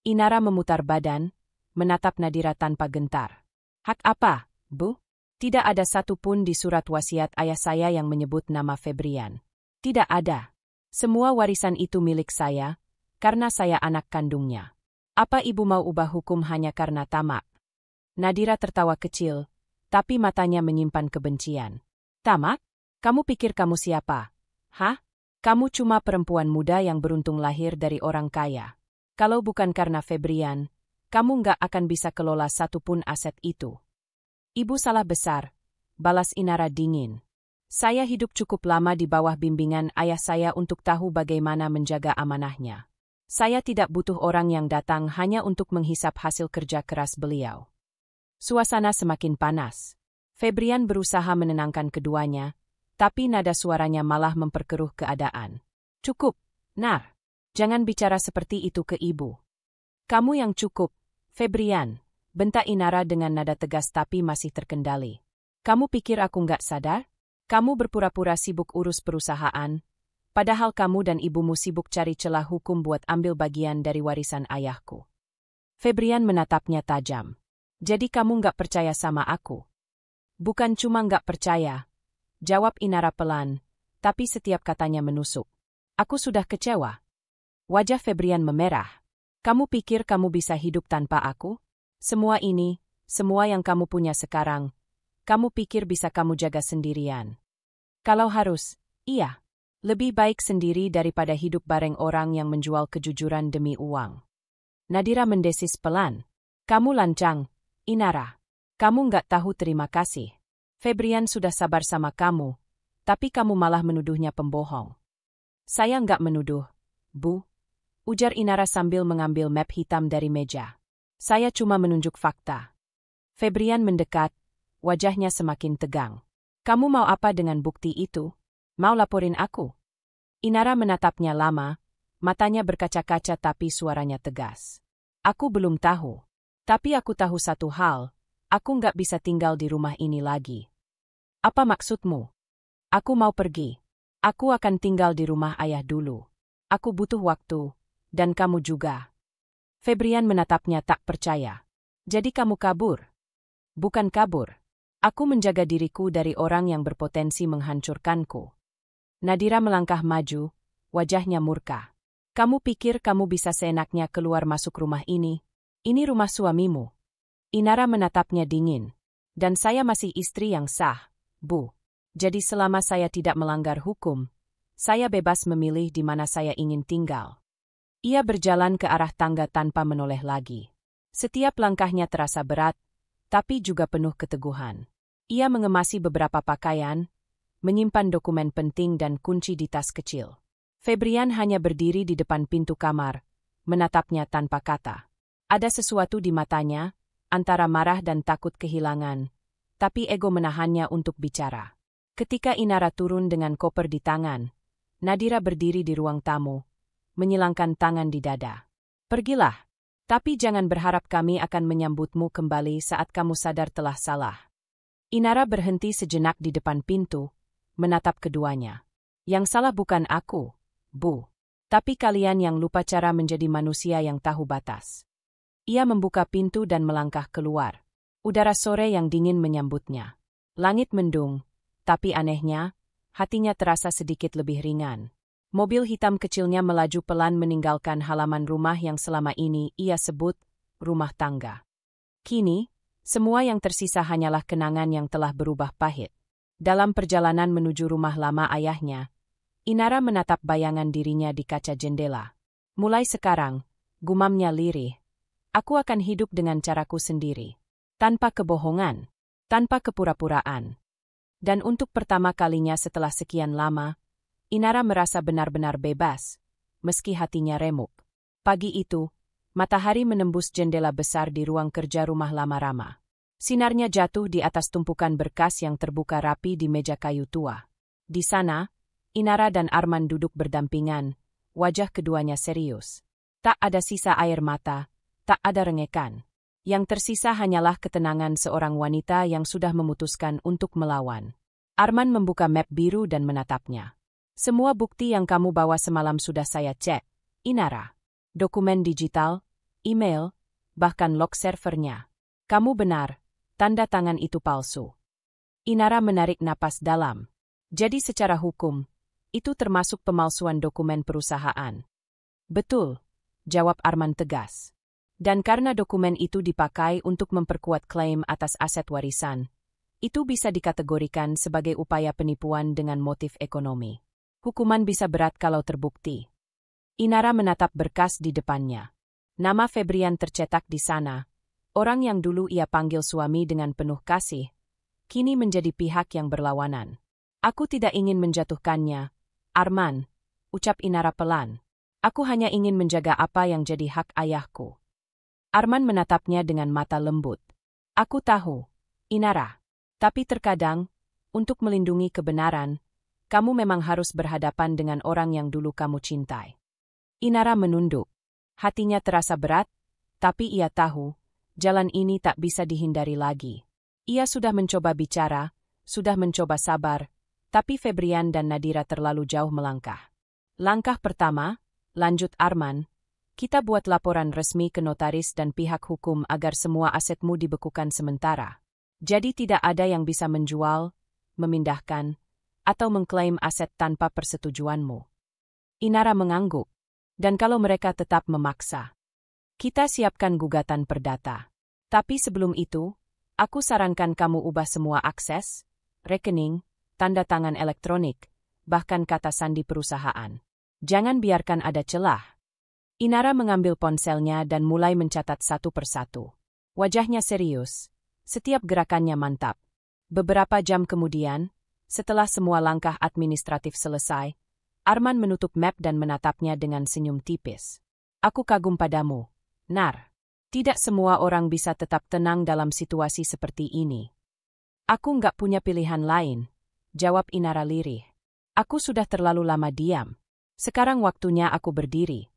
Speaker 1: Inara memutar badan, menatap Nadira tanpa gentar. Hak apa, Bu? Tidak ada satupun di surat wasiat ayah saya yang menyebut nama Febrian. Tidak ada. Semua warisan itu milik saya, karena saya anak kandungnya. Apa ibu mau ubah hukum hanya karena tamak? Nadira tertawa kecil, tapi matanya menyimpan kebencian. Tamak? Kamu pikir kamu siapa? Hah? Kamu cuma perempuan muda yang beruntung lahir dari orang kaya. Kalau bukan karena Febrian, kamu nggak akan bisa kelola satupun aset itu. Ibu salah besar, balas Inara dingin. Saya hidup cukup lama di bawah bimbingan ayah saya untuk tahu bagaimana menjaga amanahnya. Saya tidak butuh orang yang datang hanya untuk menghisap hasil kerja keras beliau. Suasana semakin panas. Febrian berusaha menenangkan keduanya, tapi nada suaranya malah memperkeruh keadaan. Cukup, Nar. Jangan bicara seperti itu ke ibu. Kamu yang cukup, Febrian. Bentak Inara dengan nada tegas tapi masih terkendali. Kamu pikir aku nggak sadar? Kamu berpura-pura sibuk urus perusahaan, padahal kamu dan ibumu sibuk cari celah hukum buat ambil bagian dari warisan ayahku. Febrian menatapnya tajam. Jadi kamu nggak percaya sama aku? Bukan cuma nggak percaya, jawab Inara pelan, tapi setiap katanya menusuk. Aku sudah kecewa. Wajah Febrian memerah. Kamu pikir kamu bisa hidup tanpa aku? Semua ini, semua yang kamu punya sekarang, kamu pikir bisa kamu jaga sendirian? Kalau harus, iya. Lebih baik sendiri daripada hidup bareng orang yang menjual kejujuran demi uang. Nadira mendesis pelan. Kamu lancang, Inara. Kamu nggak tahu terima kasih. Febrian sudah sabar sama kamu, tapi kamu malah menuduhnya pembohong. Saya nggak menuduh, Bu. Ujar Inara sambil mengambil map hitam dari meja. Saya cuma menunjuk fakta. Febrian mendekat, wajahnya semakin tegang. Kamu mau apa dengan bukti itu? Mau laporin aku? Inara menatapnya lama, matanya berkaca-kaca tapi suaranya tegas. Aku belum tahu. Tapi aku tahu satu hal, aku nggak bisa tinggal di rumah ini lagi. Apa maksudmu? Aku mau pergi. Aku akan tinggal di rumah ayah dulu. Aku butuh waktu, dan kamu juga. Febrian menatapnya tak percaya. Jadi kamu kabur? Bukan kabur. Aku menjaga diriku dari orang yang berpotensi menghancurkanku. Nadira melangkah maju, wajahnya murka. Kamu pikir kamu bisa seenaknya keluar masuk rumah ini? Ini rumah suamimu. Inara menatapnya dingin. Dan saya masih istri yang sah, Bu. Jadi selama saya tidak melanggar hukum, saya bebas memilih di mana saya ingin tinggal. Ia berjalan ke arah tangga tanpa menoleh lagi. Setiap langkahnya terasa berat, tapi juga penuh keteguhan. Ia mengemasi beberapa pakaian, menyimpan dokumen penting dan kunci di tas kecil. Febrian hanya berdiri di depan pintu kamar, menatapnya tanpa kata. Ada sesuatu di matanya, antara marah dan takut kehilangan, tapi ego menahannya untuk bicara. Ketika Inara turun dengan koper di tangan, Nadira berdiri di ruang tamu, menyilangkan tangan di dada. Pergilah, tapi jangan berharap kami akan menyambutmu kembali saat kamu sadar telah salah. Inara berhenti sejenak di depan pintu, menatap keduanya. Yang salah bukan aku, Bu. Tapi kalian yang lupa cara menjadi manusia yang tahu batas. Ia membuka pintu dan melangkah keluar. Udara sore yang dingin menyambutnya. Langit mendung, tapi anehnya, hatinya terasa sedikit lebih ringan. Mobil hitam kecilnya melaju pelan meninggalkan halaman rumah yang selama ini ia sebut rumah tangga. Kini, semua yang tersisa hanyalah kenangan yang telah berubah pahit. Dalam perjalanan menuju rumah lama ayahnya, Inara menatap bayangan dirinya di kaca jendela. Mulai sekarang, gumamnya lirih, aku akan hidup dengan caraku sendiri. Tanpa kebohongan, tanpa kepura-puraan. Dan untuk pertama kalinya setelah sekian lama, Inara merasa benar-benar bebas, meski hatinya remuk. Pagi itu, matahari menembus jendela besar di ruang kerja rumah lama Rama. Sinarnya jatuh di atas tumpukan berkas yang terbuka rapi di meja kayu tua. Di sana, Inara dan Arman duduk berdampingan, wajah keduanya serius. Tak ada sisa air mata, tak ada rengekan. Yang tersisa hanyalah ketenangan seorang wanita yang sudah memutuskan untuk melawan. Arman membuka map biru dan menatapnya. Semua bukti yang kamu bawa semalam sudah saya cek, Inara. Dokumen digital, email, bahkan log servernya. Kamu benar, tanda tangan itu palsu. Inara menarik napas dalam. Jadi secara hukum, itu termasuk pemalsuan dokumen perusahaan. Betul, jawab Arman tegas. Dan karena dokumen itu dipakai untuk memperkuat klaim atas aset warisan, itu bisa dikategorikan sebagai upaya penipuan dengan motif ekonomi. Hukuman bisa berat kalau terbukti. Inara menatap berkas di depannya. Nama Febrian tercetak di sana. Orang yang dulu ia panggil suami dengan penuh kasih, kini menjadi pihak yang berlawanan. Aku tidak ingin menjatuhkannya, Arman, ucap Inara pelan. Aku hanya ingin menjaga apa yang jadi hak ayahku. Arman menatapnya dengan mata lembut. Aku tahu, Inara. Tapi terkadang, untuk melindungi kebenaran, kamu memang harus berhadapan dengan orang yang dulu kamu cintai. Inara menunduk. Hatinya terasa berat, tapi ia tahu, jalan ini tak bisa dihindari lagi. Ia sudah mencoba bicara, sudah mencoba sabar, tapi Febrian dan Nadira terlalu jauh melangkah. Langkah pertama, lanjut Arman, kita buat laporan resmi ke notaris dan pihak hukum agar semua asetmu dibekukan sementara. Jadi tidak ada yang bisa menjual, memindahkan, atau mengklaim aset tanpa persetujuanmu. Inara mengangguk. Dan kalau mereka tetap memaksa, kita siapkan gugatan perdata. Tapi sebelum itu, aku sarankan kamu ubah semua akses, rekening, tanda tangan elektronik, bahkan kata sandi perusahaan. Jangan biarkan ada celah. Inara mengambil ponselnya dan mulai mencatat satu persatu. Wajahnya serius, setiap gerakannya mantap. Beberapa jam kemudian, setelah semua langkah administratif selesai, Arman menutup map dan menatapnya dengan senyum tipis. Aku kagum padamu, Nar. Tidak semua orang bisa tetap tenang dalam situasi seperti ini. Aku nggak punya pilihan lain, jawab Inara lirih. Aku sudah terlalu lama diam. Sekarang waktunya aku berdiri.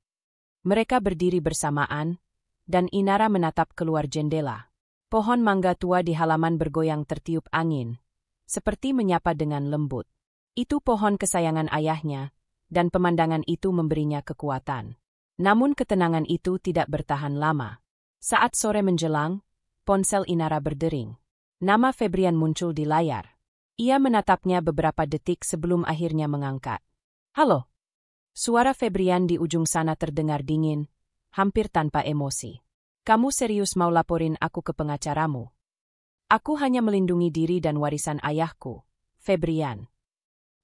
Speaker 1: Mereka berdiri bersamaan, dan Inara menatap keluar jendela. Pohon mangga tua di halaman bergoyang tertiup angin, seperti menyapa dengan lembut. Itu pohon kesayangan ayahnya, dan pemandangan itu memberinya kekuatan. Namun ketenangan itu tidak bertahan lama. Saat sore menjelang, ponsel Inara berdering. Nama Febrian muncul di layar. Ia menatapnya beberapa detik sebelum akhirnya mengangkat. Halo. Suara Febrian di ujung sana terdengar dingin, hampir tanpa emosi. Kamu serius mau laporin aku ke pengacaramu? Aku hanya melindungi diri dan warisan ayahku, Febrian.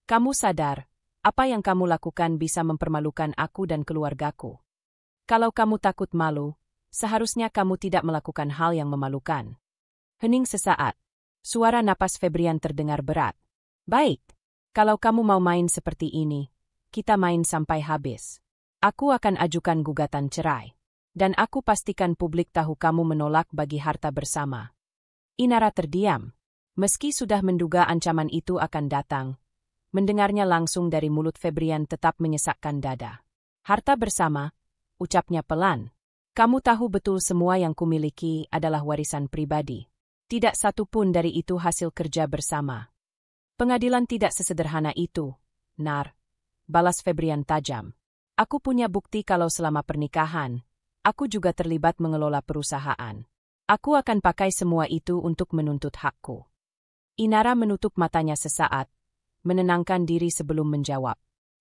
Speaker 1: Kamu sadar, apa yang kamu lakukan bisa mempermalukan aku dan keluargaku. Kalau kamu takut malu, seharusnya kamu tidak melakukan hal yang memalukan. Hening sesaat. Suara napas Febrian terdengar berat. Baik, kalau kamu mau main seperti ini, kita main sampai habis. Aku akan ajukan gugatan cerai. Dan aku pastikan publik tahu kamu menolak bagi harta bersama. Inara terdiam. Meski sudah menduga ancaman itu akan datang, mendengarnya langsung dari mulut Febrian tetap menyesakkan dada. Harta bersama, ucapnya pelan. Kamu tahu betul semua yang kumiliki adalah warisan pribadi. Tidak satu pun dari itu hasil kerja bersama. Pengadilan tidak sesederhana itu, Nar, balas Febrian tajam. Aku punya bukti kalau selama pernikahan, aku juga terlibat mengelola perusahaan. Aku akan pakai semua itu untuk menuntut hakku. Inara menutup matanya sesaat, menenangkan diri sebelum menjawab.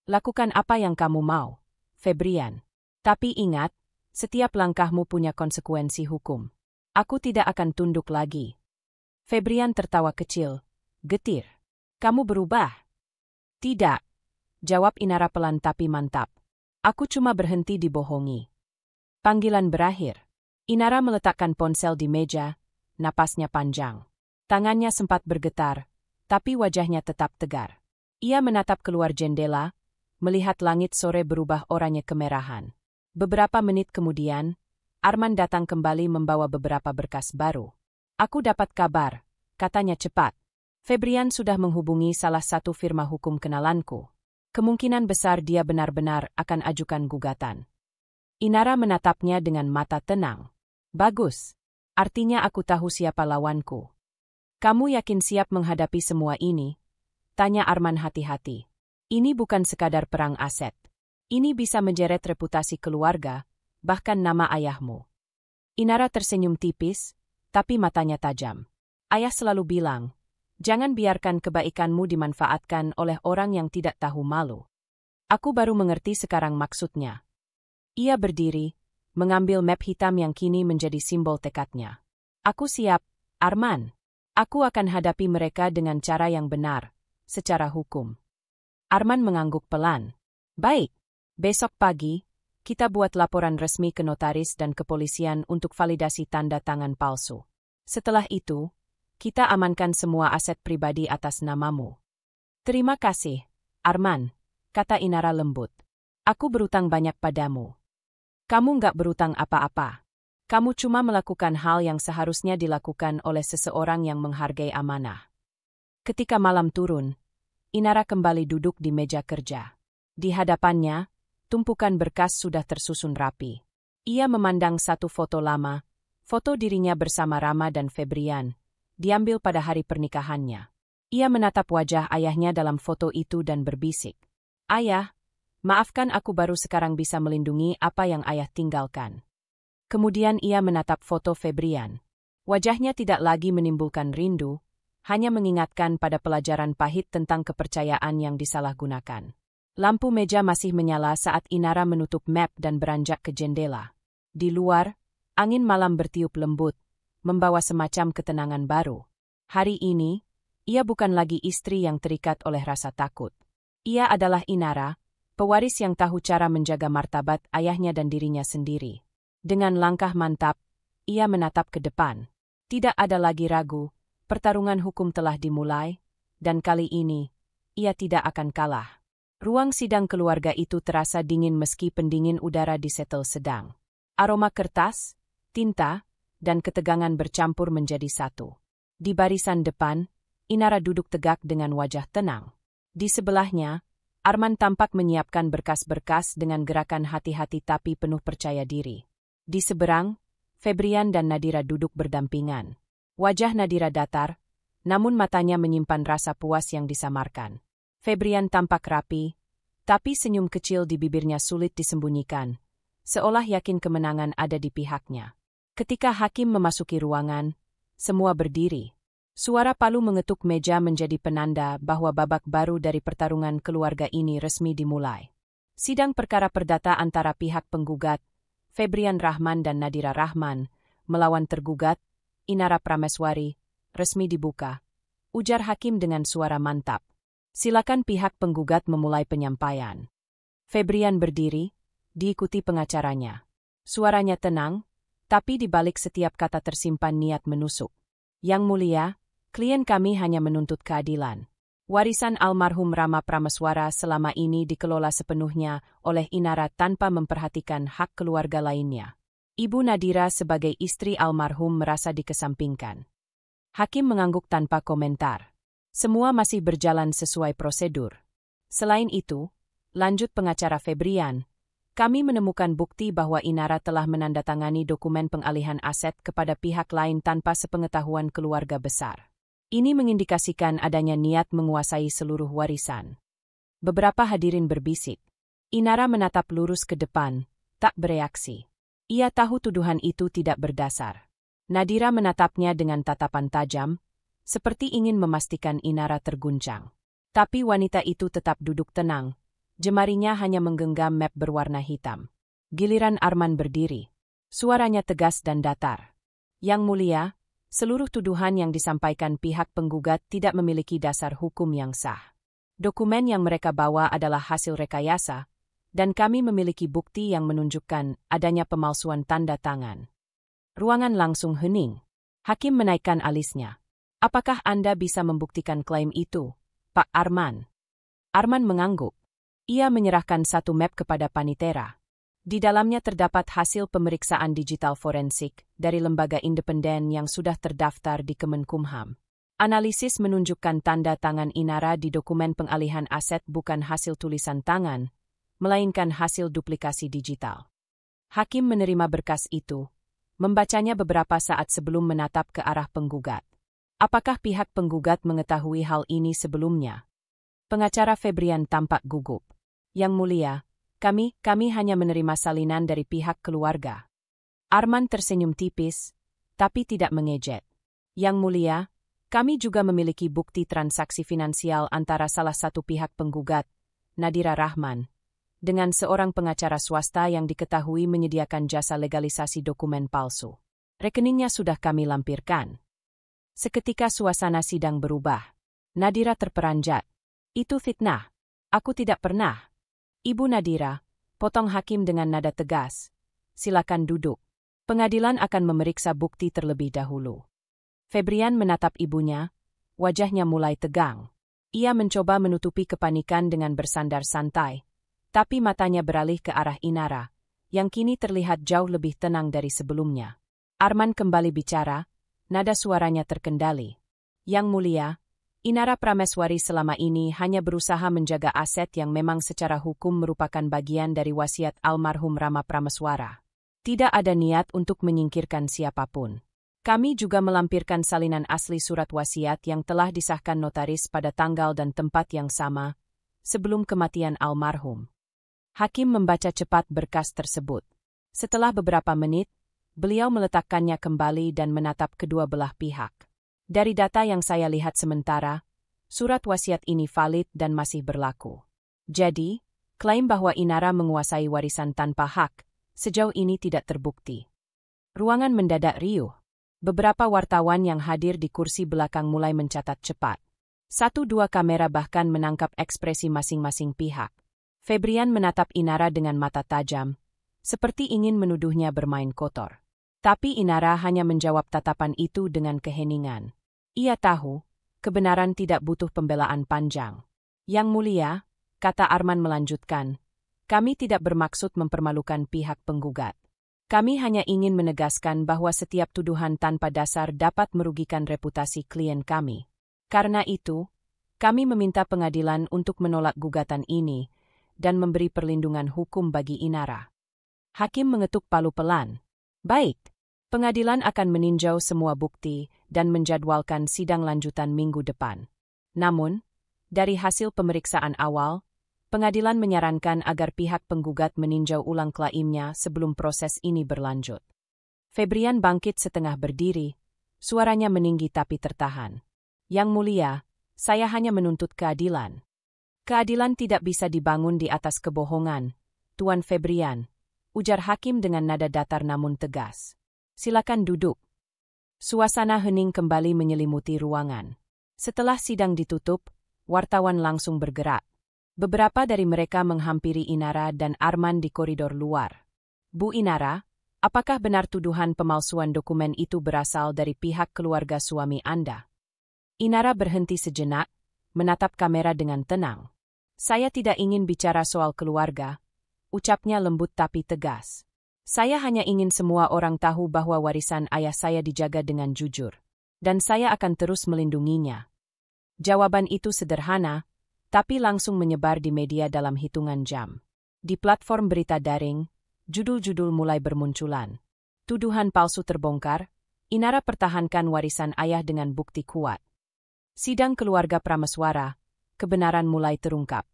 Speaker 1: Lakukan apa yang kamu mau, Febrian. Tapi ingat, setiap langkahmu punya konsekuensi hukum. Aku tidak akan tunduk lagi. Febrian tertawa kecil, getir. Kamu berubah? Tidak, jawab Inara pelan tapi mantap. Aku cuma berhenti dibohongi. Panggilan berakhir. Inara meletakkan ponsel di meja, napasnya panjang. Tangannya sempat bergetar, tapi wajahnya tetap tegar. Ia menatap keluar jendela, melihat langit sore berubah oranye kemerahan. Beberapa menit kemudian, Arman datang kembali membawa beberapa berkas baru. Aku dapat kabar, katanya cepat. Febrian sudah menghubungi salah satu firma hukum kenalanku. Kemungkinan besar dia benar-benar akan ajukan gugatan. Inara menatapnya dengan mata tenang. Bagus. Artinya aku tahu siapa lawanku. Kamu yakin siap menghadapi semua ini? Tanya Arman hati-hati. Ini bukan sekadar perang aset. Ini bisa menjeret reputasi keluarga, bahkan nama ayahmu. Inara tersenyum tipis, tapi matanya tajam. Ayah selalu bilang, jangan biarkan kebaikanmu dimanfaatkan oleh orang yang tidak tahu malu. Aku baru mengerti sekarang maksudnya. Ia berdiri, mengambil map hitam yang kini menjadi simbol tekadnya. Aku siap, Arman. Aku akan hadapi mereka dengan cara yang benar, secara hukum. Arman mengangguk pelan. Baik, besok pagi, kita buat laporan resmi ke notaris dan kepolisian untuk validasi tanda tangan palsu. Setelah itu, kita amankan semua aset pribadi atas namamu. Terima kasih, Arman, kata Inara lembut. Aku berutang banyak padamu. Kamu nggak berutang apa-apa. Kamu cuma melakukan hal yang seharusnya dilakukan oleh seseorang yang menghargai amanah. Ketika malam turun, Inara kembali duduk di meja kerja. Di hadapannya, tumpukan berkas sudah tersusun rapi. Ia memandang satu foto lama, foto dirinya bersama Rama dan Febrian, diambil pada hari pernikahannya. Ia menatap wajah ayahnya dalam foto itu dan berbisik. Ayah, maafkan aku baru sekarang bisa melindungi apa yang ayah tinggalkan. Kemudian ia menatap foto Febrian. Wajahnya tidak lagi menimbulkan rindu, hanya mengingatkan pada pelajaran pahit tentang kepercayaan yang disalahgunakan. Lampu meja masih menyala saat Inara menutup map dan beranjak ke jendela. Di luar, angin malam bertiup lembut, membawa semacam ketenangan baru. Hari ini, ia bukan lagi istri yang terikat oleh rasa takut. Ia adalah Inara, pewaris yang tahu cara menjaga martabat ayahnya dan dirinya sendiri. Dengan langkah mantap, ia menatap ke depan. Tidak ada lagi ragu. Pertarungan hukum telah dimulai, dan kali ini, ia tidak akan kalah. Ruang sidang keluarga itu terasa dingin meski pendingin udara disetel sedang. Aroma kertas, tinta, dan ketegangan bercampur menjadi satu. Di barisan depan, Inara duduk tegak dengan wajah tenang. Di sebelahnya, Arman tampak menyiapkan berkas-berkas dengan gerakan hati-hati tapi penuh percaya diri. Di seberang, Febrian dan Nadira duduk berdampingan. Wajah Nadira datar, namun matanya menyimpan rasa puas yang disamarkan. Febrian tampak rapi, tapi senyum kecil di bibirnya sulit disembunyikan, seolah yakin kemenangan ada di pihaknya. Ketika hakim memasuki ruangan, semua berdiri. Suara palu mengetuk meja menjadi penanda bahwa babak baru dari pertarungan keluarga ini resmi dimulai. Sidang perkara perdata antara pihak penggugat, Febrian Rahman dan Nadira Rahman, melawan tergugat, Inara Prameswari, resmi dibuka. Ujar hakim dengan suara mantap. Silakan pihak penggugat memulai penyampaian. Febrian berdiri, diikuti pengacaranya. Suaranya tenang, tapi di balik setiap kata tersimpan niat menusuk. Yang mulia, klien kami hanya menuntut keadilan. Warisan almarhum Rama Prameswara selama ini dikelola sepenuhnya oleh Inara tanpa memperhatikan hak keluarga lainnya. Ibu Nadira sebagai istri almarhum merasa dikesampingkan. Hakim mengangguk tanpa komentar. Semua masih berjalan sesuai prosedur. Selain itu, lanjut pengacara Febrian, kami menemukan bukti bahwa Inara telah menandatangani dokumen pengalihan aset kepada pihak lain tanpa sepengetahuan keluarga besar. Ini mengindikasikan adanya niat menguasai seluruh warisan. Beberapa hadirin berbisik. Inara menatap lurus ke depan, tak bereaksi. Ia tahu tuduhan itu tidak berdasar. Nadira menatapnya dengan tatapan tajam, seperti ingin memastikan Inara terguncang. Tapi wanita itu tetap duduk tenang, jemarinya hanya menggenggam map berwarna hitam. Giliran Arman berdiri. Suaranya tegas dan datar. Yang mulia, seluruh tuduhan yang disampaikan pihak penggugat tidak memiliki dasar hukum yang sah. Dokumen yang mereka bawa adalah hasil rekayasa, dan kami memiliki bukti yang menunjukkan adanya pemalsuan tanda tangan. Ruangan langsung hening. Hakim menaikkan alisnya. Apakah Anda bisa membuktikan klaim itu, Pak Arman? Arman mengangguk. Ia menyerahkan satu map kepada Panitera. Di dalamnya terdapat hasil pemeriksaan digital forensik dari lembaga independen yang sudah terdaftar di Kemenkumham. Analisis menunjukkan tanda tangan Inara di dokumen pengalihan aset bukan hasil tulisan tangan, melainkan hasil duplikasi digital. Hakim menerima berkas itu, membacanya beberapa saat sebelum menatap ke arah penggugat. Apakah pihak penggugat mengetahui hal ini sebelumnya? Pengacara Febrian tampak gugup. Yang Mulia, kami hanya menerima salinan dari pihak keluarga. Arman tersenyum tipis, tapi tidak mengejek. Yang Mulia, kami juga memiliki bukti transaksi finansial antara salah satu pihak penggugat, Nadira Rahman, dengan seorang pengacara swasta yang diketahui menyediakan jasa legalisasi dokumen palsu. Rekeningnya sudah kami lampirkan. Seketika suasana sidang berubah. Nadira terperanjat. Itu fitnah. Aku tidak pernah. Ibu Nadira, potong hakim dengan nada tegas. Silakan duduk. Pengadilan akan memeriksa bukti terlebih dahulu. Febrian menatap ibunya, wajahnya mulai tegang. Ia mencoba menutupi kepanikan dengan bersandar santai, tapi matanya beralih ke arah Inara, yang kini terlihat jauh lebih tenang dari sebelumnya. Arman kembali bicara, nada suaranya terkendali. Yang Mulia, Inara Prameswari selama ini hanya berusaha menjaga aset yang memang secara hukum merupakan bagian dari wasiat almarhum Rama Prameswara. Tidak ada niat untuk menyingkirkan siapapun. Kami juga melampirkan salinan asli surat wasiat yang telah disahkan notaris pada tanggal dan tempat yang sama, sebelum kematian almarhum. Hakim membaca cepat berkas tersebut. Setelah beberapa menit, beliau meletakkannya kembali dan menatap kedua belah pihak. Dari data yang saya lihat sementara, surat wasiat ini valid dan masih berlaku. Jadi, klaim bahwa Inara menguasai warisan tanpa hak, sejauh ini tidak terbukti. Ruangan mendadak riuh. Beberapa wartawan yang hadir di kursi belakang mulai mencatat cepat. 1-2 kamera bahkan menangkap ekspresi masing-masing pihak. Febrian menatap Inara dengan mata tajam, seperti ingin menuduhnya bermain kotor. Tapi Inara hanya menjawab tatapan itu dengan keheningan. Ia tahu, kebenaran tidak butuh pembelaan panjang. Yang Mulia, kata Arman melanjutkan, kami tidak bermaksud mempermalukan pihak penggugat. Kami hanya ingin menegaskan bahwa setiap tuduhan tanpa dasar dapat merugikan reputasi klien kami. Karena itu, kami meminta pengadilan untuk menolak gugatan ini dan memberi perlindungan hukum bagi Inara. Hakim mengetuk palu pelan. Baik. Pengadilan akan meninjau semua bukti dan menjadwalkan sidang lanjutan minggu depan. Namun, dari hasil pemeriksaan awal, pengadilan menyarankan agar pihak penggugat meninjau ulang klaimnya sebelum proses ini berlanjut. Febrian bangkit setengah berdiri, suaranya meninggi tapi tertahan. Yang Mulia, saya hanya menuntut keadilan. Keadilan tidak bisa dibangun di atas kebohongan, Tuan Febrian, ujar hakim dengan nada datar namun tegas. Silakan duduk. Suasana hening kembali menyelimuti ruangan. Setelah sidang ditutup, wartawan langsung bergerak. Beberapa dari mereka menghampiri Inara dan Arman di koridor luar. Bu Inara, apakah benar tuduhan pemalsuan dokumen itu berasal dari pihak keluarga suami Anda? Inara berhenti sejenak, menatap kamera dengan tenang. Saya tidak ingin bicara soal keluarga, ucapnya lembut tapi tegas. Saya hanya ingin semua orang tahu bahwa warisan ayah saya dijaga dengan jujur. Dan saya akan terus melindunginya. Jawaban itu sederhana, tapi langsung menyebar di media dalam hitungan jam. Di platform berita daring, judul-judul mulai bermunculan. Tuduhan palsu terbongkar, Inara pertahankan warisan ayah dengan bukti kuat. Sidang keluarga Prameswara, kebenaran mulai terungkap.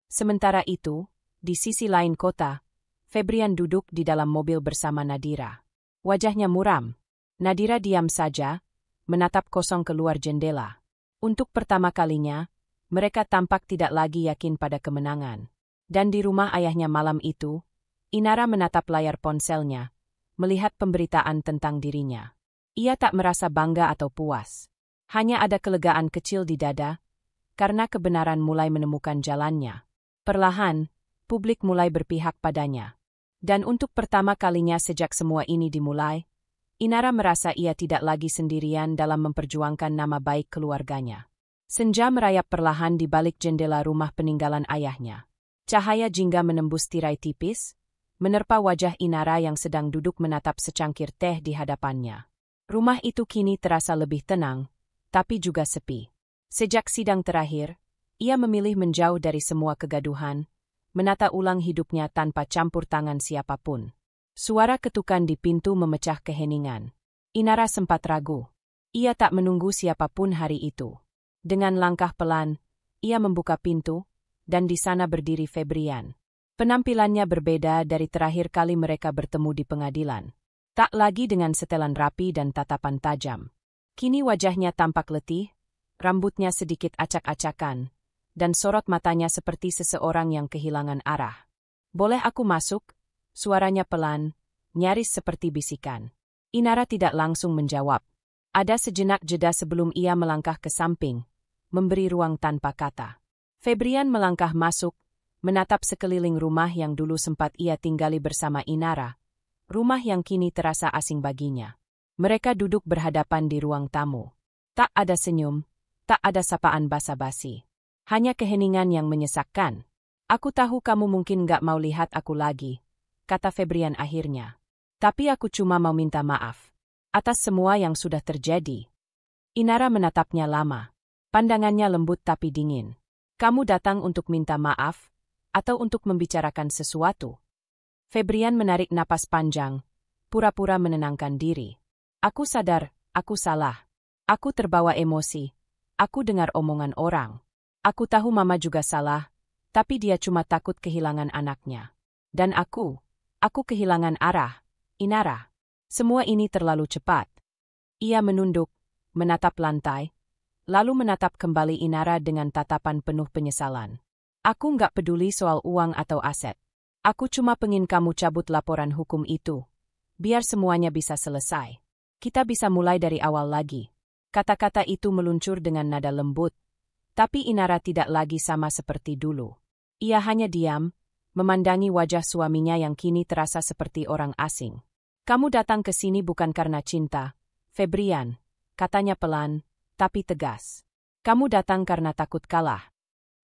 Speaker 1: Sementara itu, di sisi lain kota, Febrian duduk di dalam mobil bersama Nadira. Wajahnya muram. Nadira diam saja, menatap kosong keluar jendela. Untuk pertama kalinya, mereka tampak tidak lagi yakin pada kemenangan. Dan di rumah ayahnya malam itu, Inara menatap layar ponselnya, melihat pemberitaan tentang dirinya. Ia tak merasa bangga atau puas. Hanya ada kelegaan kecil di dada, karena kebenaran mulai menemukan jalannya. Perlahan, publik mulai berpihak padanya. Dan untuk pertama kalinya sejak semua ini dimulai, Inara merasa ia tidak lagi sendirian dalam memperjuangkan nama baik keluarganya. Senja merayap perlahan di balik jendela rumah peninggalan ayahnya. Cahaya jingga menembus tirai tipis, menerpa wajah Inara yang sedang duduk menatap secangkir teh di hadapannya. Rumah itu kini terasa lebih tenang, tapi juga sepi. Sejak sidang terakhir, ia memilih menjauh dari semua kegaduhan, menata ulang hidupnya tanpa campur tangan siapapun. Suara ketukan di pintu memecah keheningan. Inara sempat ragu. Ia tak menunggu siapapun hari itu. Dengan langkah pelan, ia membuka pintu, dan di sana berdiri Febrian. Penampilannya berbeda dari terakhir kali mereka bertemu di pengadilan. Tak lagi dengan setelan rapi dan tatapan tajam. Kini wajahnya tampak letih, rambutnya sedikit acak-acakan, dan sorot matanya seperti seseorang yang kehilangan arah. "Boleh aku masuk?" Suaranya pelan, nyaris seperti bisikan. Inara tidak langsung menjawab. Ada sejenak jeda sebelum ia melangkah ke samping, memberi ruang tanpa kata. Febrian melangkah masuk, menatap sekeliling rumah yang dulu sempat ia tinggali bersama Inara, rumah yang kini terasa asing baginya. Mereka duduk berhadapan di ruang tamu. Tak ada senyum, tak ada sapaan basa-basi. Hanya keheningan yang menyesakkan. "Aku tahu kamu mungkin gak mau lihat aku lagi," kata Febrian akhirnya. "Tapi aku cuma mau minta maaf atas semua yang sudah terjadi." Inara menatapnya lama. Pandangannya lembut tapi dingin. "Kamu datang untuk minta maaf, atau untuk membicarakan sesuatu?" Febrian menarik napas panjang, pura-pura menenangkan diri. "Aku sadar, aku salah. Aku terbawa emosi. Aku dengar omongan orang. Aku tahu Mama juga salah, tapi dia cuma takut kehilangan anaknya. Dan aku kehilangan arah, Inara. Semua ini terlalu cepat." Ia menunduk, menatap lantai, lalu menatap kembali Inara dengan tatapan penuh penyesalan. "Aku nggak peduli soal uang atau aset. Aku cuma pengen kamu cabut laporan hukum itu. Biar semuanya bisa selesai. Kita bisa mulai dari awal lagi." Kata-kata itu meluncur dengan nada lembut, tapi Inara tidak lagi sama seperti dulu. Ia hanya diam, memandangi wajah suaminya yang kini terasa seperti orang asing. "Kamu datang ke sini bukan karena cinta, Febrian," katanya pelan, tapi tegas. "Kamu datang karena takut kalah."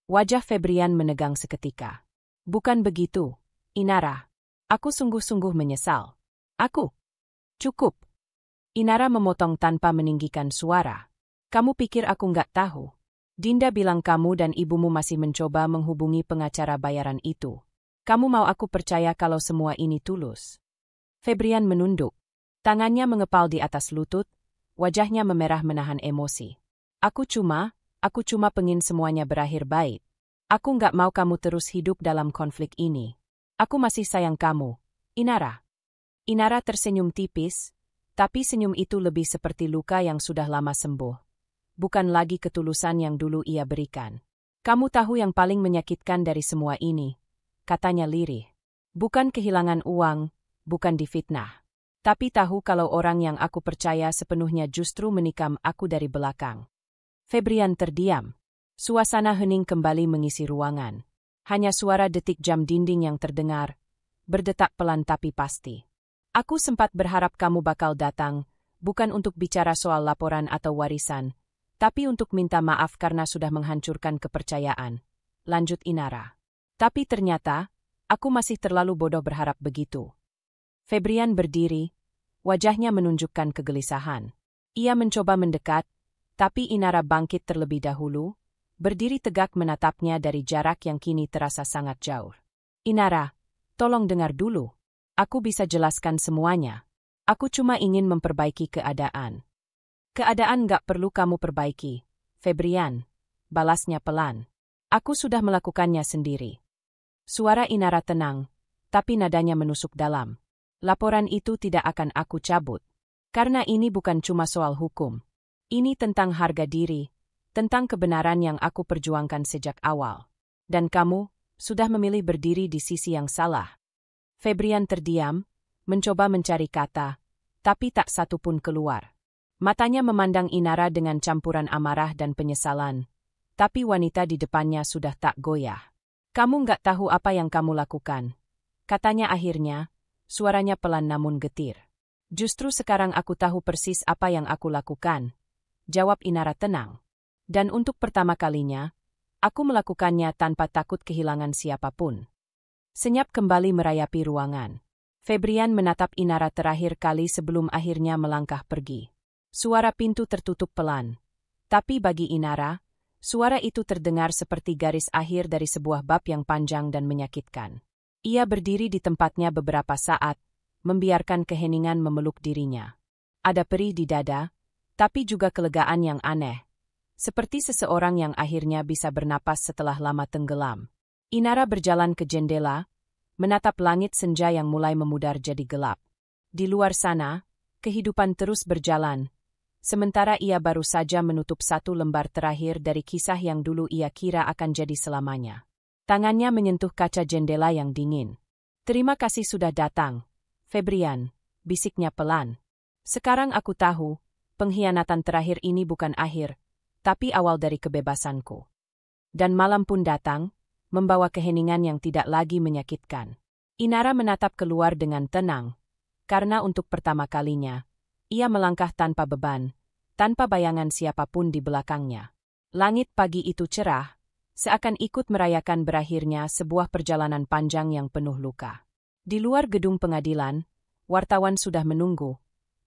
Speaker 1: Wajah Febrian menegang seketika. "Bukan begitu, Inara. Aku sungguh-sungguh menyesal. Aku..." "Cukup." Inara memotong tanpa meninggikan suara. "Kamu pikir aku nggak tahu? Dinda bilang kamu dan ibumu masih mencoba menghubungi pengacara bayaran itu. Kamu mau aku percaya kalau semua ini tulus?" Febrian menunduk. Tangannya mengepal di atas lutut, wajahnya memerah menahan emosi. Aku cuma pengen semuanya berakhir baik. Aku nggak mau kamu terus hidup dalam konflik ini. Aku masih sayang kamu, Inara." Inara tersenyum tipis, tapi senyum itu lebih seperti luka yang sudah lama sembuh. Bukan lagi ketulusan yang dulu ia berikan. "Kamu tahu yang paling menyakitkan dari semua ini," katanya lirih. "Bukan kehilangan uang, bukan difitnah. Tapi tahu kalau orang yang aku percaya sepenuhnya justru menikam aku dari belakang." Febrian terdiam. Suasana hening kembali mengisi ruangan. Hanya suara detik jam dinding yang terdengar, berdetak pelan tapi pasti. "Aku sempat berharap kamu bakal datang, bukan untuk bicara soal laporan atau warisan, tapi untuk minta maaf karena sudah menghancurkan kepercayaan," lanjut Inara. "Tapi ternyata, aku masih terlalu bodoh berharap begitu." Febrian berdiri, wajahnya menunjukkan kegelisahan. Ia mencoba mendekat, tapi Inara bangkit terlebih dahulu, berdiri tegak menatapnya dari jarak yang kini terasa sangat jauh. "Inara, tolong dengar dulu. Aku bisa jelaskan semuanya. Aku cuma ingin memperbaiki keadaan." "Keadaan nggak perlu kamu perbaiki, Febrian," balasnya pelan. "Aku sudah melakukannya sendiri." Suara Inara tenang, tapi nadanya menusuk dalam. "Laporan itu tidak akan aku cabut. Karena ini bukan cuma soal hukum. Ini tentang harga diri, tentang kebenaran yang aku perjuangkan sejak awal. Dan kamu sudah memilih berdiri di sisi yang salah." Febrian terdiam, mencoba mencari kata, tapi tak satu pun keluar. Matanya memandang Inara dengan campuran amarah dan penyesalan, tapi wanita di depannya sudah tak goyah. "Kamu nggak tahu apa yang kamu lakukan," katanya akhirnya, suaranya pelan namun getir. "Justru sekarang aku tahu persis apa yang aku lakukan," jawab Inara tenang. "Dan untuk pertama kalinya, aku melakukannya tanpa takut kehilangan siapapun." Senyap kembali merayapi ruangan. Febrian menatap Inara terakhir kali sebelum akhirnya melangkah pergi. Suara pintu tertutup pelan. Tapi bagi Inara, suara itu terdengar seperti garis akhir dari sebuah bab yang panjang dan menyakitkan. Ia berdiri di tempatnya beberapa saat, membiarkan keheningan memeluk dirinya. Ada perih di dada, tapi juga kelegaan yang aneh. Seperti seseorang yang akhirnya bisa bernapas setelah lama tenggelam. Inara berjalan ke jendela, menatap langit senja yang mulai memudar jadi gelap. Di luar sana, kehidupan terus berjalan. Sementara ia baru saja menutup satu lembar terakhir dari kisah yang dulu ia kira akan jadi selamanya. Tangannya menyentuh kaca jendela yang dingin. "Terima kasih sudah datang, Febrian," bisiknya pelan. "Sekarang aku tahu, pengkhianatan terakhir ini bukan akhir, tapi awal dari kebebasanku." Dan malam pun datang, membawa keheningan yang tidak lagi menyakitkan. Inara menatap keluar dengan tenang, karena untuk pertama kalinya, ia melangkah tanpa beban, tanpa bayangan siapapun di belakangnya. Langit pagi itu cerah, seakan ikut merayakan berakhirnya sebuah perjalanan panjang yang penuh luka. Di luar gedung pengadilan, wartawan sudah menunggu.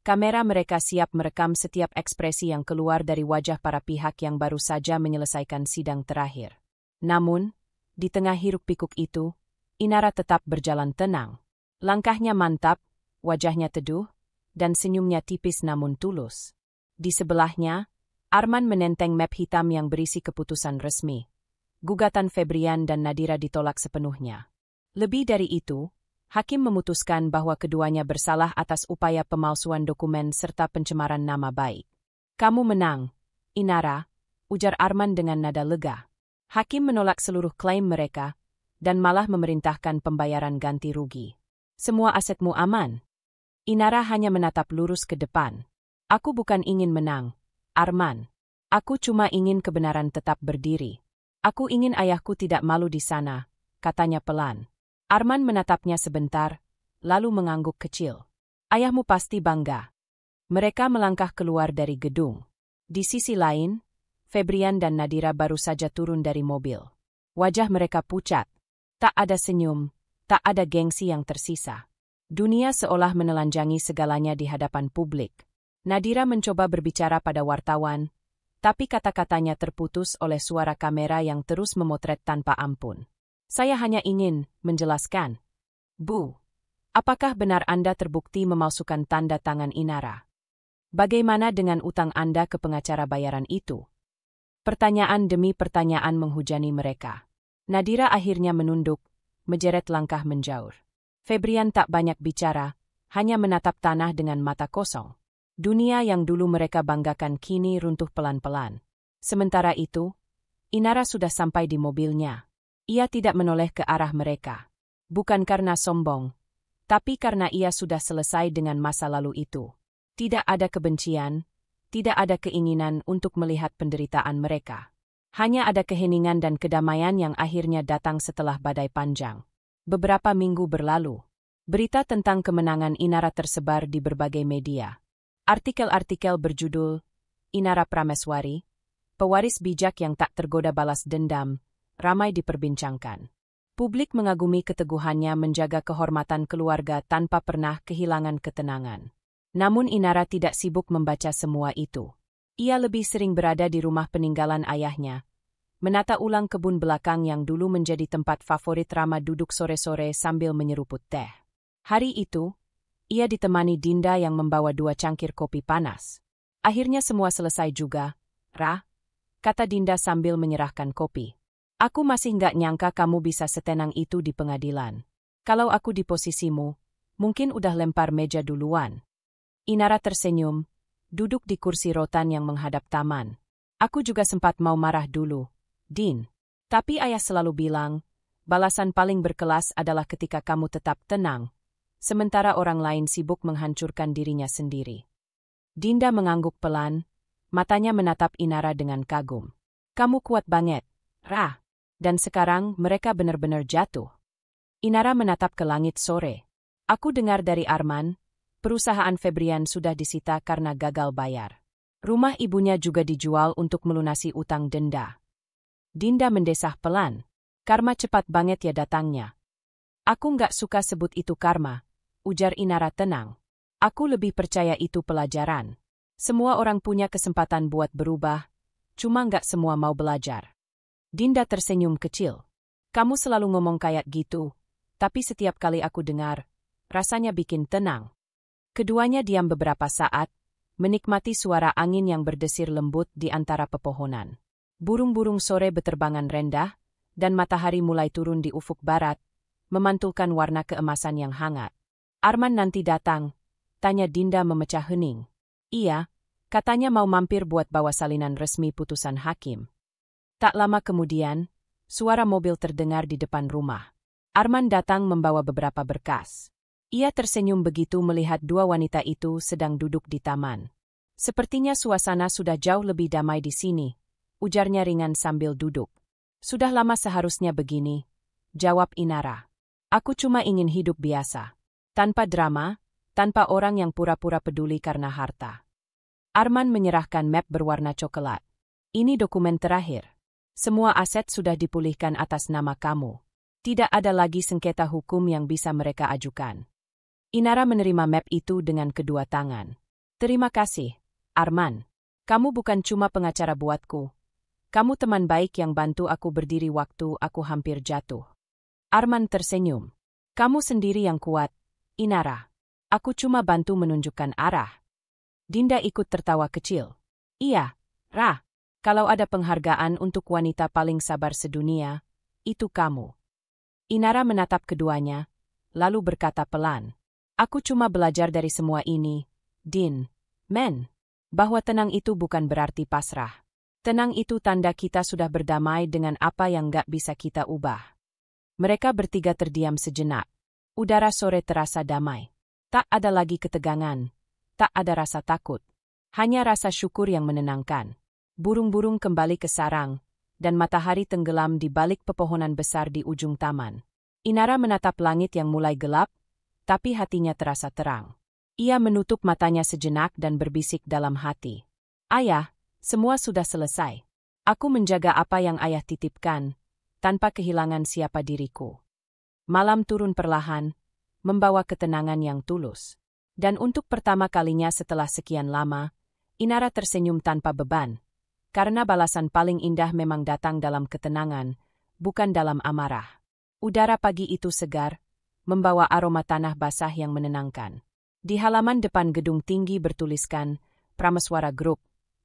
Speaker 1: Kamera mereka siap merekam setiap ekspresi yang keluar dari wajah para pihak yang baru saja menyelesaikan sidang terakhir. Namun, di tengah hiruk-pikuk itu, Inara tetap berjalan tenang. Langkahnya mantap, wajahnya teduh, dan senyumnya tipis namun tulus. Di sebelahnya, Arman menenteng map hitam yang berisi keputusan resmi. Gugatan Febrian dan Nadira ditolak sepenuhnya. Lebih dari itu, hakim memutuskan bahwa keduanya bersalah atas upaya pemalsuan dokumen serta pencemaran nama baik. "Kamu menang, Inara," ujar Arman dengan nada lega. Hakim menolak seluruh klaim mereka, dan malah memerintahkan pembayaran ganti rugi. "Semua asetmu aman?" Inara hanya menatap lurus ke depan. "Aku bukan ingin menang, Arman. Aku cuma ingin kebenaran tetap berdiri. Aku ingin ayahku tidak malu di sana," katanya pelan. Arman menatapnya sebentar, lalu mengangguk kecil. "Ayahmu pasti bangga." Mereka melangkah keluar dari gedung. Di sisi lain, Febrian dan Nadira baru saja turun dari mobil. Wajah mereka pucat. Tak ada senyum, tak ada gengsi yang tersisa. Dunia seolah menelanjangi segalanya di hadapan publik. Nadira mencoba berbicara pada wartawan, tapi kata-katanya terputus oleh suara kamera yang terus memotret tanpa ampun. "Saya hanya ingin menjelaskan. Bu, apakah benar Anda terbukti memalsukan tanda tangan Inara? Bagaimana dengan utang Anda ke pengacara bayaran itu?" Pertanyaan demi pertanyaan menghujani mereka. Nadira akhirnya menunduk, menjeret langkah menjauh. Febrian tak banyak bicara, hanya menatap tanah dengan mata kosong. Dunia yang dulu mereka banggakan kini runtuh pelan-pelan. Sementara itu, Inara sudah sampai di mobilnya. Ia tidak menoleh ke arah mereka. Bukan karena sombong, tapi karena ia sudah selesai dengan masa lalu itu. Tidak ada kebencian, tidak ada keinginan untuk melihat penderitaan mereka. Hanya ada keheningan dan kedamaian yang akhirnya datang setelah badai panjang. Beberapa minggu berlalu, berita tentang kemenangan Inara tersebar di berbagai media. Artikel-artikel berjudul "Inara Prameswari, pewaris bijak yang tak tergoda balas dendam," ramai diperbincangkan. Publik mengagumi keteguhannya menjaga kehormatan keluarga tanpa pernah kehilangan ketenangan. Namun Inara tidak sibuk membaca semua itu. Ia lebih sering berada di rumah peninggalan ayahnya, menata ulang kebun belakang yang dulu menjadi tempat favorit Rama duduk sore-sore sambil menyeruput teh. Hari itu, ia ditemani Dinda yang membawa 2 cangkir kopi panas. "Akhirnya semua selesai juga, Ra," kata Dinda sambil menyerahkan kopi. "Aku masih nggak nyangka kamu bisa setenang itu di pengadilan. Kalau aku di posisimu, mungkin udah lempar meja duluan." Inara tersenyum, duduk di kursi rotan yang menghadap taman. "Aku juga sempat mau marah dulu, Din. Tapi ayah selalu bilang, balasan paling berkelas adalah ketika kamu tetap tenang, sementara orang lain sibuk menghancurkan dirinya sendiri." Dinda mengangguk pelan, matanya menatap Inara dengan kagum. "Kamu kuat banget, Ra." Dan sekarang mereka benar-benar jatuh. Inara menatap ke langit sore. "Aku dengar dari Arman, perusahaan Febrian sudah disita karena gagal bayar. Rumah ibunya juga dijual untuk melunasi utang denda." Dinda mendesah pelan. "Karma cepat banget ya datangnya." Aku nggak suka sebut itu karma, ujar Inara tenang. Aku lebih percaya itu pelajaran. Semua orang punya kesempatan buat berubah, cuma nggak semua mau belajar. Dinda tersenyum kecil. Kamu selalu ngomong kayak gitu, tapi setiap kali aku dengar, rasanya bikin tenang. Keduanya diam beberapa saat, menikmati suara angin yang berdesir lembut di antara pepohonan. Burung-burung sore beterbangan rendah, dan matahari mulai turun di ufuk barat, memantulkan warna keemasan yang hangat. Arman nanti datang, tanya Dinda memecah hening. Iya, katanya mau mampir buat bawa salinan resmi putusan hakim. Tak lama kemudian, suara mobil terdengar di depan rumah. Arman datang membawa beberapa berkas. Ia tersenyum begitu melihat dua wanita itu sedang duduk di taman. Sepertinya suasana sudah jauh lebih damai di sini, ujarnya ringan sambil duduk. Sudah lama seharusnya begini, jawab Inara. Aku cuma ingin hidup biasa. Tanpa drama, tanpa orang yang pura-pura peduli karena harta. Arman menyerahkan map berwarna coklat. Ini dokumen terakhir. Semua aset sudah dipulihkan atas nama kamu. Tidak ada lagi sengketa hukum yang bisa mereka ajukan. Inara menerima map itu dengan kedua tangan. Terima kasih, Arman. Kamu bukan cuma pengacara buatku. Kamu teman baik yang bantu aku berdiri waktu aku hampir jatuh. Arman tersenyum. Kamu sendiri yang kuat, Inara. Aku cuma bantu menunjukkan arah. Dinda ikut tertawa kecil. Iya, Ra. Kalau ada penghargaan untuk wanita paling sabar sedunia, itu kamu. Inara menatap keduanya, lalu berkata pelan. Aku cuma belajar dari semua ini, Din. Men. Bahwa tenang itu bukan berarti pasrah. Tenang itu tanda kita sudah berdamai dengan apa yang gak bisa kita ubah. Mereka bertiga terdiam sejenak. Udara sore terasa damai. Tak ada lagi ketegangan. Tak ada rasa takut. Hanya rasa syukur yang menenangkan. Burung-burung kembali ke sarang, dan matahari tenggelam di balik pepohonan besar di ujung taman. Inara menatap langit yang mulai gelap, tapi hatinya terasa terang. Ia menutup matanya sejenak dan berbisik dalam hati. Ayah, semua sudah selesai. Aku menjaga apa yang ayah titipkan, tanpa kehilangan siapa diriku. Malam turun perlahan, membawa ketenangan yang tulus. Dan untuk pertama kalinya setelah sekian lama, Inara tersenyum tanpa beban. Karena balasan paling indah memang datang dalam ketenangan, bukan dalam amarah. Udara pagi itu segar, membawa aroma tanah basah yang menenangkan. Di halaman depan gedung tinggi bertuliskan, Prameswara Group,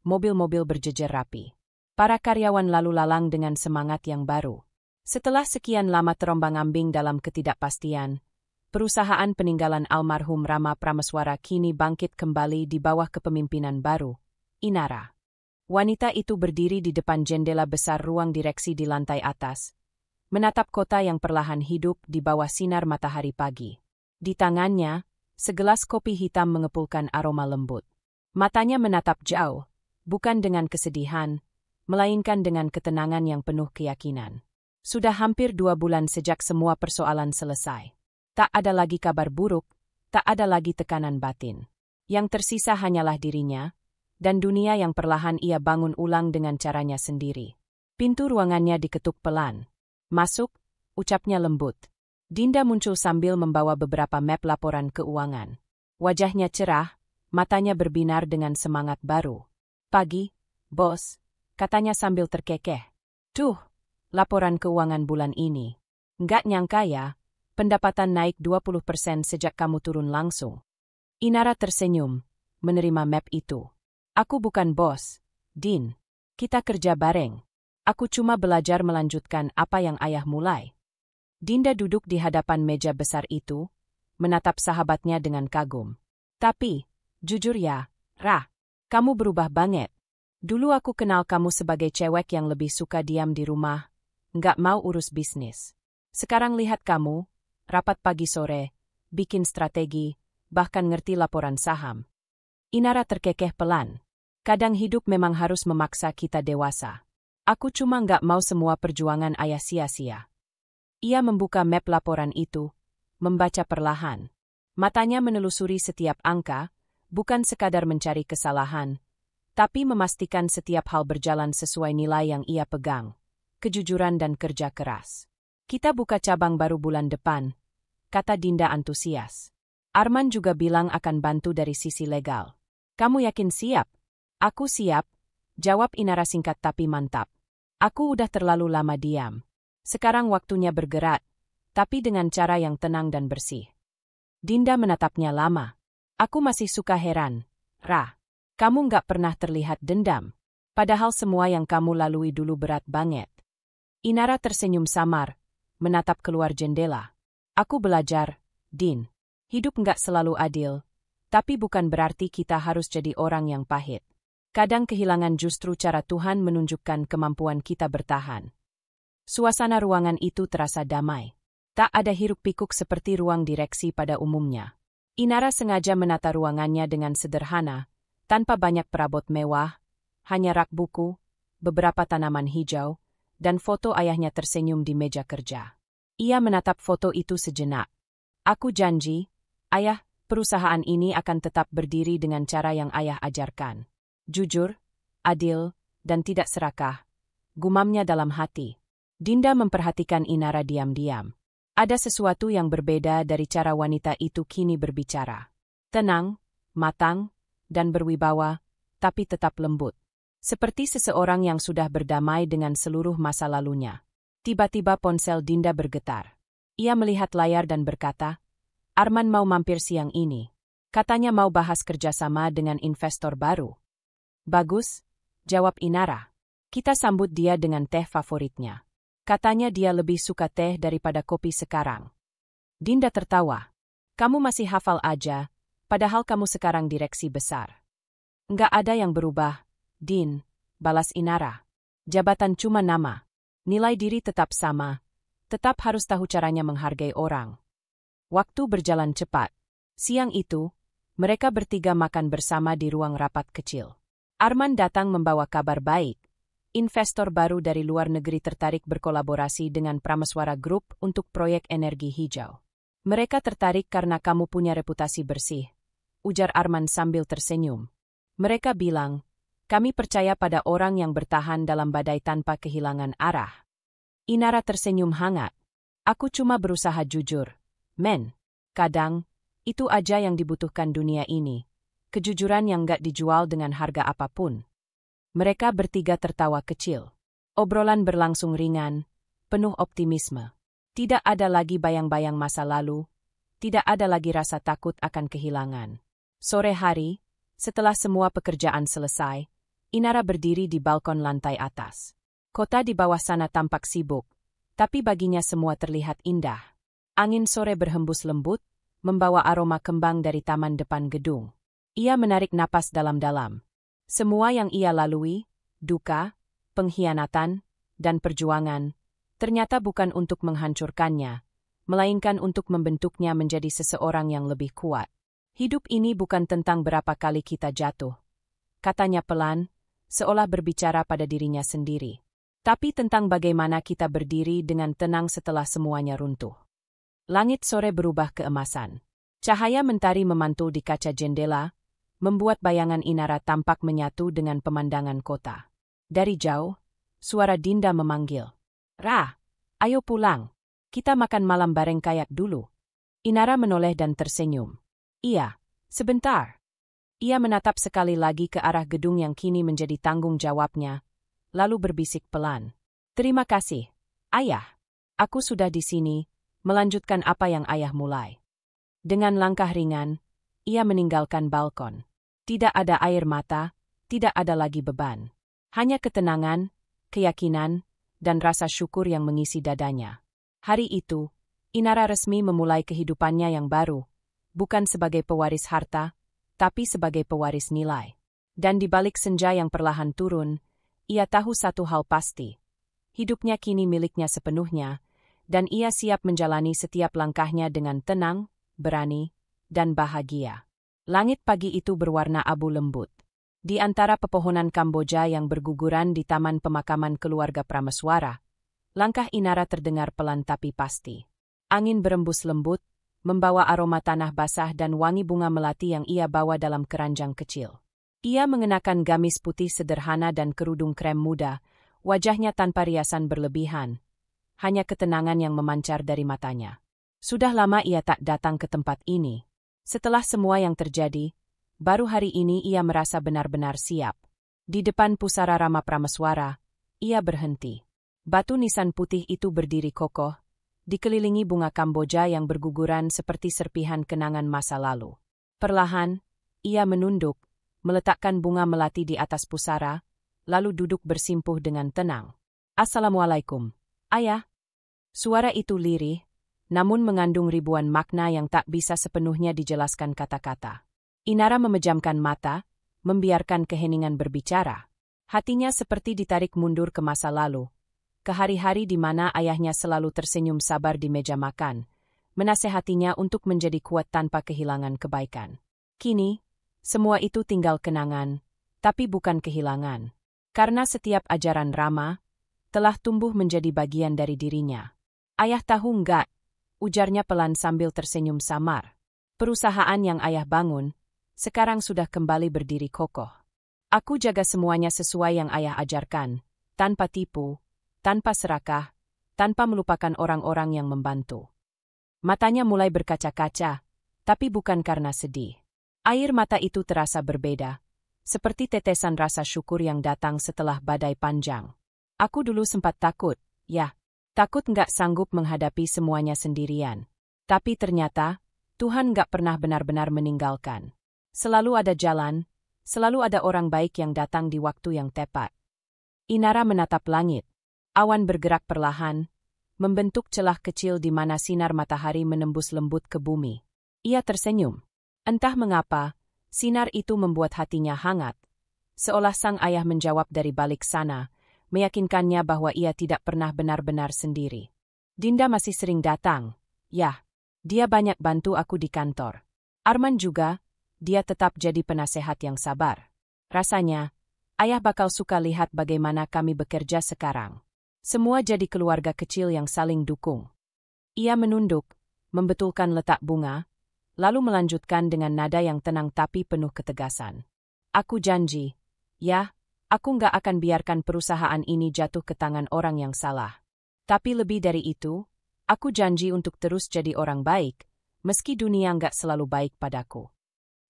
Speaker 1: mobil-mobil berjejer rapi. Para karyawan lalu lalang dengan semangat yang baru. Setelah sekian lama terombang-ambing dalam ketidakpastian, perusahaan peninggalan almarhum Rama Prameswara kini bangkit kembali di bawah kepemimpinan baru, Inara. Wanita itu berdiri di depan jendela besar ruang direksi di lantai atas, menatap kota yang perlahan hidup di bawah sinar matahari pagi. Di tangannya, segelas kopi hitam mengepulkan aroma lembut. Matanya menatap jauh, bukan dengan kesedihan, melainkan dengan ketenangan yang penuh keyakinan. Sudah hampir 2 bulan sejak semua persoalan selesai. Tak ada lagi kabar buruk, tak ada lagi tekanan batin. Yang tersisa hanyalah dirinya, dan dunia yang perlahan ia bangun ulang dengan caranya sendiri. Pintu ruangannya diketuk pelan. Masuk, ucapnya lembut. Dinda muncul sambil membawa beberapa map laporan keuangan. Wajahnya cerah, matanya berbinar dengan semangat baru. Pagi, bos, katanya sambil terkekeh. Tuh, laporan keuangan bulan ini. Nggak nyangka ya, pendapatan naik 20% sejak kamu turun langsung. Inara tersenyum, menerima map itu. Aku bukan bos, Din. Kita kerja bareng. Aku cuma belajar melanjutkan apa yang ayah mulai. Dinda duduk di hadapan meja besar itu, menatap sahabatnya dengan kagum. Tapi, jujur ya, Ra, kamu berubah banget. Dulu aku kenal kamu sebagai cewek yang lebih suka diam di rumah, nggak mau urus bisnis. Sekarang lihat kamu, rapat pagi sore, bikin strategi, bahkan ngerti laporan saham. Inara terkekeh pelan. Kadang hidup memang harus memaksa kita dewasa. Aku cuma nggak mau semua perjuangan ayah sia-sia. Ia membuka map laporan itu, membaca perlahan. Matanya menelusuri setiap angka, bukan sekadar mencari kesalahan, tapi memastikan setiap hal berjalan sesuai nilai yang ia pegang, kejujuran dan kerja keras. Kita buka cabang baru bulan depan, kata Dinda antusias. Arman juga bilang akan bantu dari sisi legal. Kamu yakin siap? Aku siap, jawab Inara singkat tapi mantap. Aku udah terlalu lama diam. Sekarang waktunya bergerak, tapi dengan cara yang tenang dan bersih. Dinda menatapnya lama. Aku masih suka heran. Ra, kamu nggak pernah terlihat dendam. Padahal semua yang kamu lalui dulu berat banget. Inara tersenyum samar, menatap keluar jendela. Aku belajar, Din. Hidup nggak selalu adil, tapi bukan berarti kita harus jadi orang yang pahit. Kadang kehilangan justru cara Tuhan menunjukkan kemampuan kita bertahan. Suasana ruangan itu terasa damai. Tak ada hiruk-pikuk seperti ruang direksi pada umumnya. Inara sengaja menata ruangannya dengan sederhana, tanpa banyak perabot mewah, hanya rak buku, beberapa tanaman hijau, dan foto ayahnya tersenyum di meja kerja. Ia menatap foto itu sejenak. Aku janji, Ayah, perusahaan ini akan tetap berdiri dengan cara yang Ayah ajarkan. Jujur, adil, dan tidak serakah. Gumamnya dalam hati. Dinda memperhatikan Inara diam-diam. Ada sesuatu yang berbeda dari cara wanita itu kini berbicara. Tenang, matang, dan berwibawa, tapi tetap lembut. Seperti seseorang yang sudah berdamai dengan seluruh masa lalunya. Tiba-tiba ponsel Dinda bergetar. Ia melihat layar dan berkata, Arman mau mampir siang ini. Katanya mau bahas kerjasama dengan investor baru. Bagus, jawab Inara. Kita sambut dia dengan teh favoritnya. Katanya dia lebih suka teh daripada kopi sekarang. Dinda tertawa. Kamu masih hafal aja, padahal kamu sekarang direksi besar. Nggak ada yang berubah, Din, balas Inara. Jabatan cuma nama. Nilai diri tetap sama. Tetap harus tahu caranya menghargai orang. Waktu berjalan cepat. Siang itu, mereka bertiga makan bersama di ruang rapat kecil. Arman datang membawa kabar baik. Investor baru dari luar negeri tertarik berkolaborasi dengan Prameswara Group untuk proyek energi hijau. Mereka tertarik karena kamu punya reputasi bersih, ujar Arman sambil tersenyum. Mereka bilang, kami percaya pada orang yang bertahan dalam badai tanpa kehilangan arah. Inara tersenyum hangat. Aku cuma berusaha jujur. Men, kadang, itu aja yang dibutuhkan dunia ini. Kejujuran yang gak dijual dengan harga apapun. Mereka bertiga tertawa kecil. Obrolan berlangsung ringan, penuh optimisme. Tidak ada lagi bayang-bayang masa lalu, tidak ada lagi rasa takut akan kehilangan. Sore hari, setelah semua pekerjaan selesai, Inara berdiri di balkon lantai atas. Kota di bawah sana tampak sibuk, tapi baginya semua terlihat indah. Angin sore berhembus lembut, membawa aroma kembang dari taman depan gedung. Ia menarik napas dalam-dalam. Semua yang ia lalui, duka, pengkhianatan, dan perjuangan, ternyata bukan untuk menghancurkannya, melainkan untuk membentuknya menjadi seseorang yang lebih kuat. Hidup ini bukan tentang berapa kali kita jatuh, katanya pelan, seolah berbicara pada dirinya sendiri. Tapi tentang bagaimana kita berdiri dengan tenang setelah semuanya runtuh. Langit sore berubah keemasan. Cahaya mentari memantul di kaca jendela, membuat bayangan Inara tampak menyatu dengan pemandangan kota. Dari jauh, suara Dinda memanggil. Ra, ayo pulang. Kita makan malam bareng kayak dulu. Inara menoleh dan tersenyum. Iya, sebentar. Ia menatap sekali lagi ke arah gedung yang kini menjadi tanggung jawabnya, lalu berbisik pelan. Terima kasih, Ayah. Aku sudah di sini, melanjutkan apa yang Ayah mulai. Dengan langkah ringan, ia meninggalkan balkon. Tidak ada air mata, tidak ada lagi beban. Hanya ketenangan, keyakinan, dan rasa syukur yang mengisi dadanya. Hari itu, Inara resmi memulai kehidupannya yang baru, bukan sebagai pewaris harta, tapi sebagai pewaris nilai. Dan di balik senja yang perlahan turun, ia tahu satu hal pasti. Hidupnya kini miliknya sepenuhnya, dan ia siap menjalani setiap langkahnya dengan tenang, berani, dan bahagia. Langit pagi itu berwarna abu lembut. Di antara pepohonan Kamboja yang berguguran di taman pemakaman keluarga Prameswara, langkah Inara terdengar pelan tapi pasti. Angin berembus lembut, membawa aroma tanah basah dan wangi bunga melati yang ia bawa dalam keranjang kecil. Ia mengenakan gamis putih sederhana dan kerudung krem muda, wajahnya tanpa riasan berlebihan. Hanya ketenangan yang memancar dari matanya. Sudah lama ia tak datang ke tempat ini. Setelah semua yang terjadi, baru hari ini ia merasa benar-benar siap. Di depan pusara Rama Prameswara, ia berhenti. Batu nisan putih itu berdiri kokoh, dikelilingi bunga Kamboja yang berguguran seperti serpihan kenangan masa lalu. Perlahan, ia menunduk, meletakkan bunga melati di atas pusara, lalu duduk bersimpuh dengan tenang. "Assalamualaikum, Ayah." Suara itu lirih, namun mengandung ribuan makna yang tak bisa sepenuhnya dijelaskan kata-kata. Inara memejamkan mata, membiarkan keheningan berbicara. Hatinya seperti ditarik mundur ke masa lalu, ke hari-hari di mana ayahnya selalu tersenyum sabar di meja makan, menasehatinya untuk menjadi kuat tanpa kehilangan kebaikan. Kini, semua itu tinggal kenangan, tapi bukan kehilangan. Karena setiap ajaran Rama telah tumbuh menjadi bagian dari dirinya. "Ayah tahu enggak?" ujarnya pelan sambil tersenyum samar. "Perusahaan yang ayah bangun, sekarang sudah kembali berdiri kokoh. Aku jaga semuanya sesuai yang ayah ajarkan, tanpa tipu, tanpa serakah, tanpa melupakan orang-orang yang membantu." Matanya mulai berkaca-kaca, tapi bukan karena sedih. Air mata itu terasa berbeda, seperti tetesan rasa syukur yang datang setelah badai panjang. "Aku dulu sempat takut, ya. Takut nggak sanggup menghadapi semuanya sendirian. Tapi ternyata, Tuhan nggak pernah benar-benar meninggalkan. Selalu ada jalan, selalu ada orang baik yang datang di waktu yang tepat." Inara menatap langit. Awan bergerak perlahan, membentuk celah kecil di mana sinar matahari menembus lembut ke bumi. Ia tersenyum. Entah mengapa, sinar itu membuat hatinya hangat. Seolah sang ayah menjawab dari balik sana, meyakinkannya bahwa ia tidak pernah benar-benar sendiri. "Dinda masih sering datang. Ya, dia banyak bantu aku di kantor. Arman juga, dia tetap jadi penasehat yang sabar. Rasanya, ayah bakal suka lihat bagaimana kami bekerja sekarang. Semua jadi keluarga kecil yang saling dukung." Ia menunduk, membetulkan letak bunga, lalu melanjutkan dengan nada yang tenang tapi penuh ketegasan. "Aku janji, ya, aku nggak akan biarkan perusahaan ini jatuh ke tangan orang yang salah. Tapi lebih dari itu, aku janji untuk terus jadi orang baik, meski dunia nggak selalu baik padaku."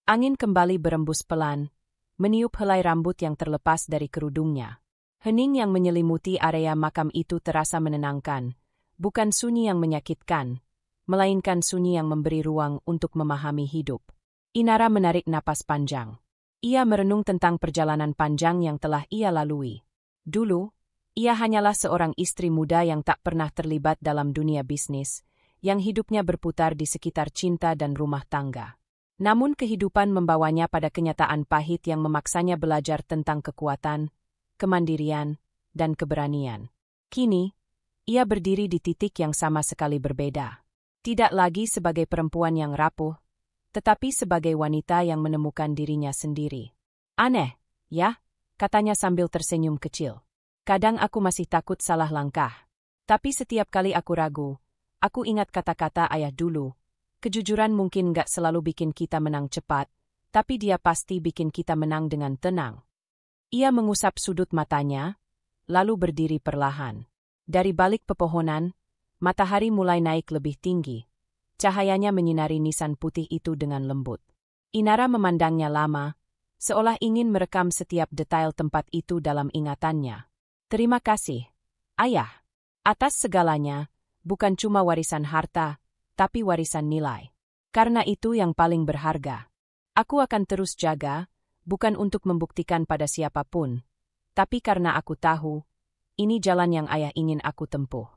Speaker 1: Angin kembali berembus pelan, meniup helai rambut yang terlepas dari kerudungnya. Hening yang menyelimuti area makam itu terasa menenangkan, bukan sunyi yang menyakitkan, melainkan sunyi yang memberi ruang untuk memahami hidup. Inara menarik napas panjang. Ia merenung tentang perjalanan panjang yang telah ia lalui. Dulu, ia hanyalah seorang istri muda yang tak pernah terlibat dalam dunia bisnis, yang hidupnya berputar di sekitar cinta dan rumah tangga. Namun kehidupan membawanya pada kenyataan pahit yang memaksanya belajar tentang kekuatan, kemandirian, dan keberanian. Kini, ia berdiri di titik yang sama sekali berbeda. Tidak lagi sebagai perempuan yang rapuh, tetapi sebagai wanita yang menemukan dirinya sendiri. "Aneh, ya?" katanya sambil tersenyum kecil. "Kadang aku masih takut salah langkah. Tapi setiap kali aku ragu, aku ingat kata-kata ayah dulu. Kejujuran mungkin nggak selalu bikin kita menang cepat, tapi dia pasti bikin kita menang dengan tenang." Ia mengusap sudut matanya, lalu berdiri perlahan. Dari balik pepohonan, matahari mulai naik lebih tinggi. Cahayanya menyinari nisan putih itu dengan lembut. Inara memandangnya lama, seolah ingin merekam setiap detail tempat itu dalam ingatannya. "Terima kasih, Ayah, atas segalanya, bukan cuma warisan harta, tapi warisan nilai. Karena itu yang paling berharga. Aku akan terus jaga, bukan untuk membuktikan pada siapapun, tapi karena aku tahu, ini jalan yang ayah ingin aku tempuh."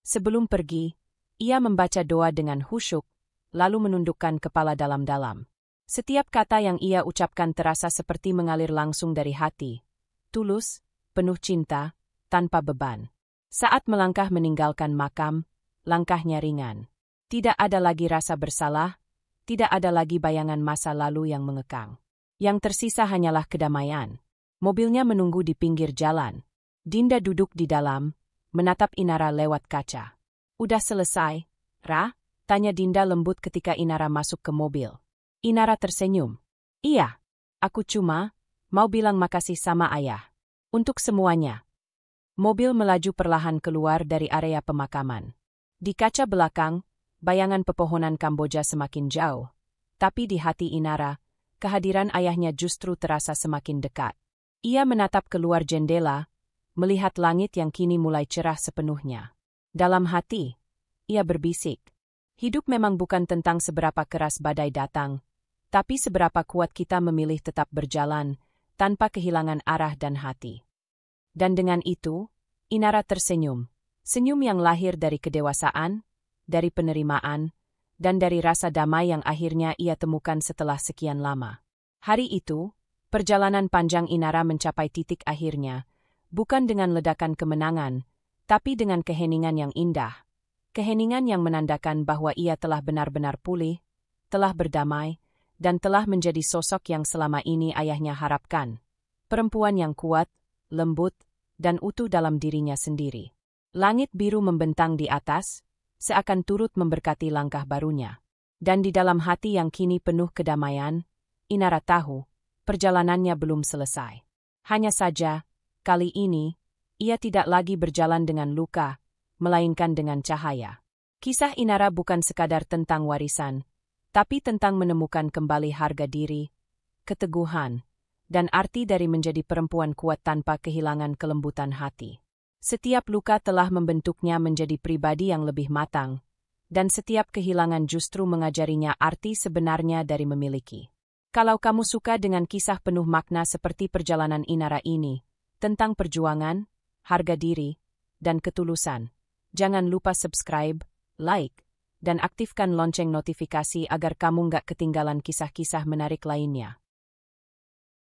Speaker 1: Sebelum pergi, ia membaca doa dengan khusyuk, lalu menundukkan kepala dalam-dalam. Setiap kata yang ia ucapkan terasa seperti mengalir langsung dari hati, tulus, penuh cinta, tanpa beban. Saat melangkah meninggalkan makam, langkahnya ringan. Tidak ada lagi rasa bersalah, tidak ada lagi bayangan masa lalu yang mengekang. Yang tersisa hanyalah kedamaian. Mobilnya menunggu di pinggir jalan. Dinda duduk di dalam, menatap Inara lewat kaca. "Udah selesai, Ra?" tanya Dinda lembut ketika Inara masuk ke mobil. Inara tersenyum. "Iya, aku cuma mau bilang makasih sama ayah. Untuk semuanya." Mobil melaju perlahan keluar dari area pemakaman. Di kaca belakang, bayangan pepohonan Kamboja semakin jauh. Tapi di hati Inara, kehadiran ayahnya justru terasa semakin dekat. Ia menatap keluar jendela, melihat langit yang kini mulai cerah sepenuhnya. Dalam hati, ia berbisik, hidup memang bukan tentang seberapa keras badai datang, tapi seberapa kuat kita memilih tetap berjalan, tanpa kehilangan arah dan hati. Dan dengan itu, Inara tersenyum. Senyum yang lahir dari kedewasaan, dari penerimaan, dan dari rasa damai yang akhirnya ia temukan setelah sekian lama. Hari itu, perjalanan panjang Inara mencapai titik akhirnya, bukan dengan ledakan kemenangan, tapi dengan keheningan yang indah. Keheningan yang menandakan bahwa ia telah benar-benar pulih, telah berdamai, dan telah menjadi sosok yang selama ini ayahnya harapkan. Perempuan yang kuat, lembut, dan utuh dalam dirinya sendiri. Langit biru membentang di atas, seakan turut memberkati langkah barunya. Dan di dalam hati yang kini penuh kedamaian, Inara tahu, perjalanannya belum selesai. Hanya saja, kali ini, ia tidak lagi berjalan dengan luka, melainkan dengan cahaya. Kisah Inara bukan sekadar tentang warisan, tapi tentang menemukan kembali harga diri, keteguhan, dan arti dari menjadi perempuan kuat tanpa kehilangan kelembutan hati. Setiap luka telah membentuknya menjadi pribadi yang lebih matang, dan setiap kehilangan justru mengajarinya arti sebenarnya dari memiliki. Kalau kamu suka dengan kisah penuh makna seperti perjalanan Inara ini, tentang perjuangan, harga diri, dan ketulusan, jangan lupa subscribe, like, dan aktifkan lonceng notifikasi agar kamu nggak ketinggalan kisah-kisah menarik lainnya.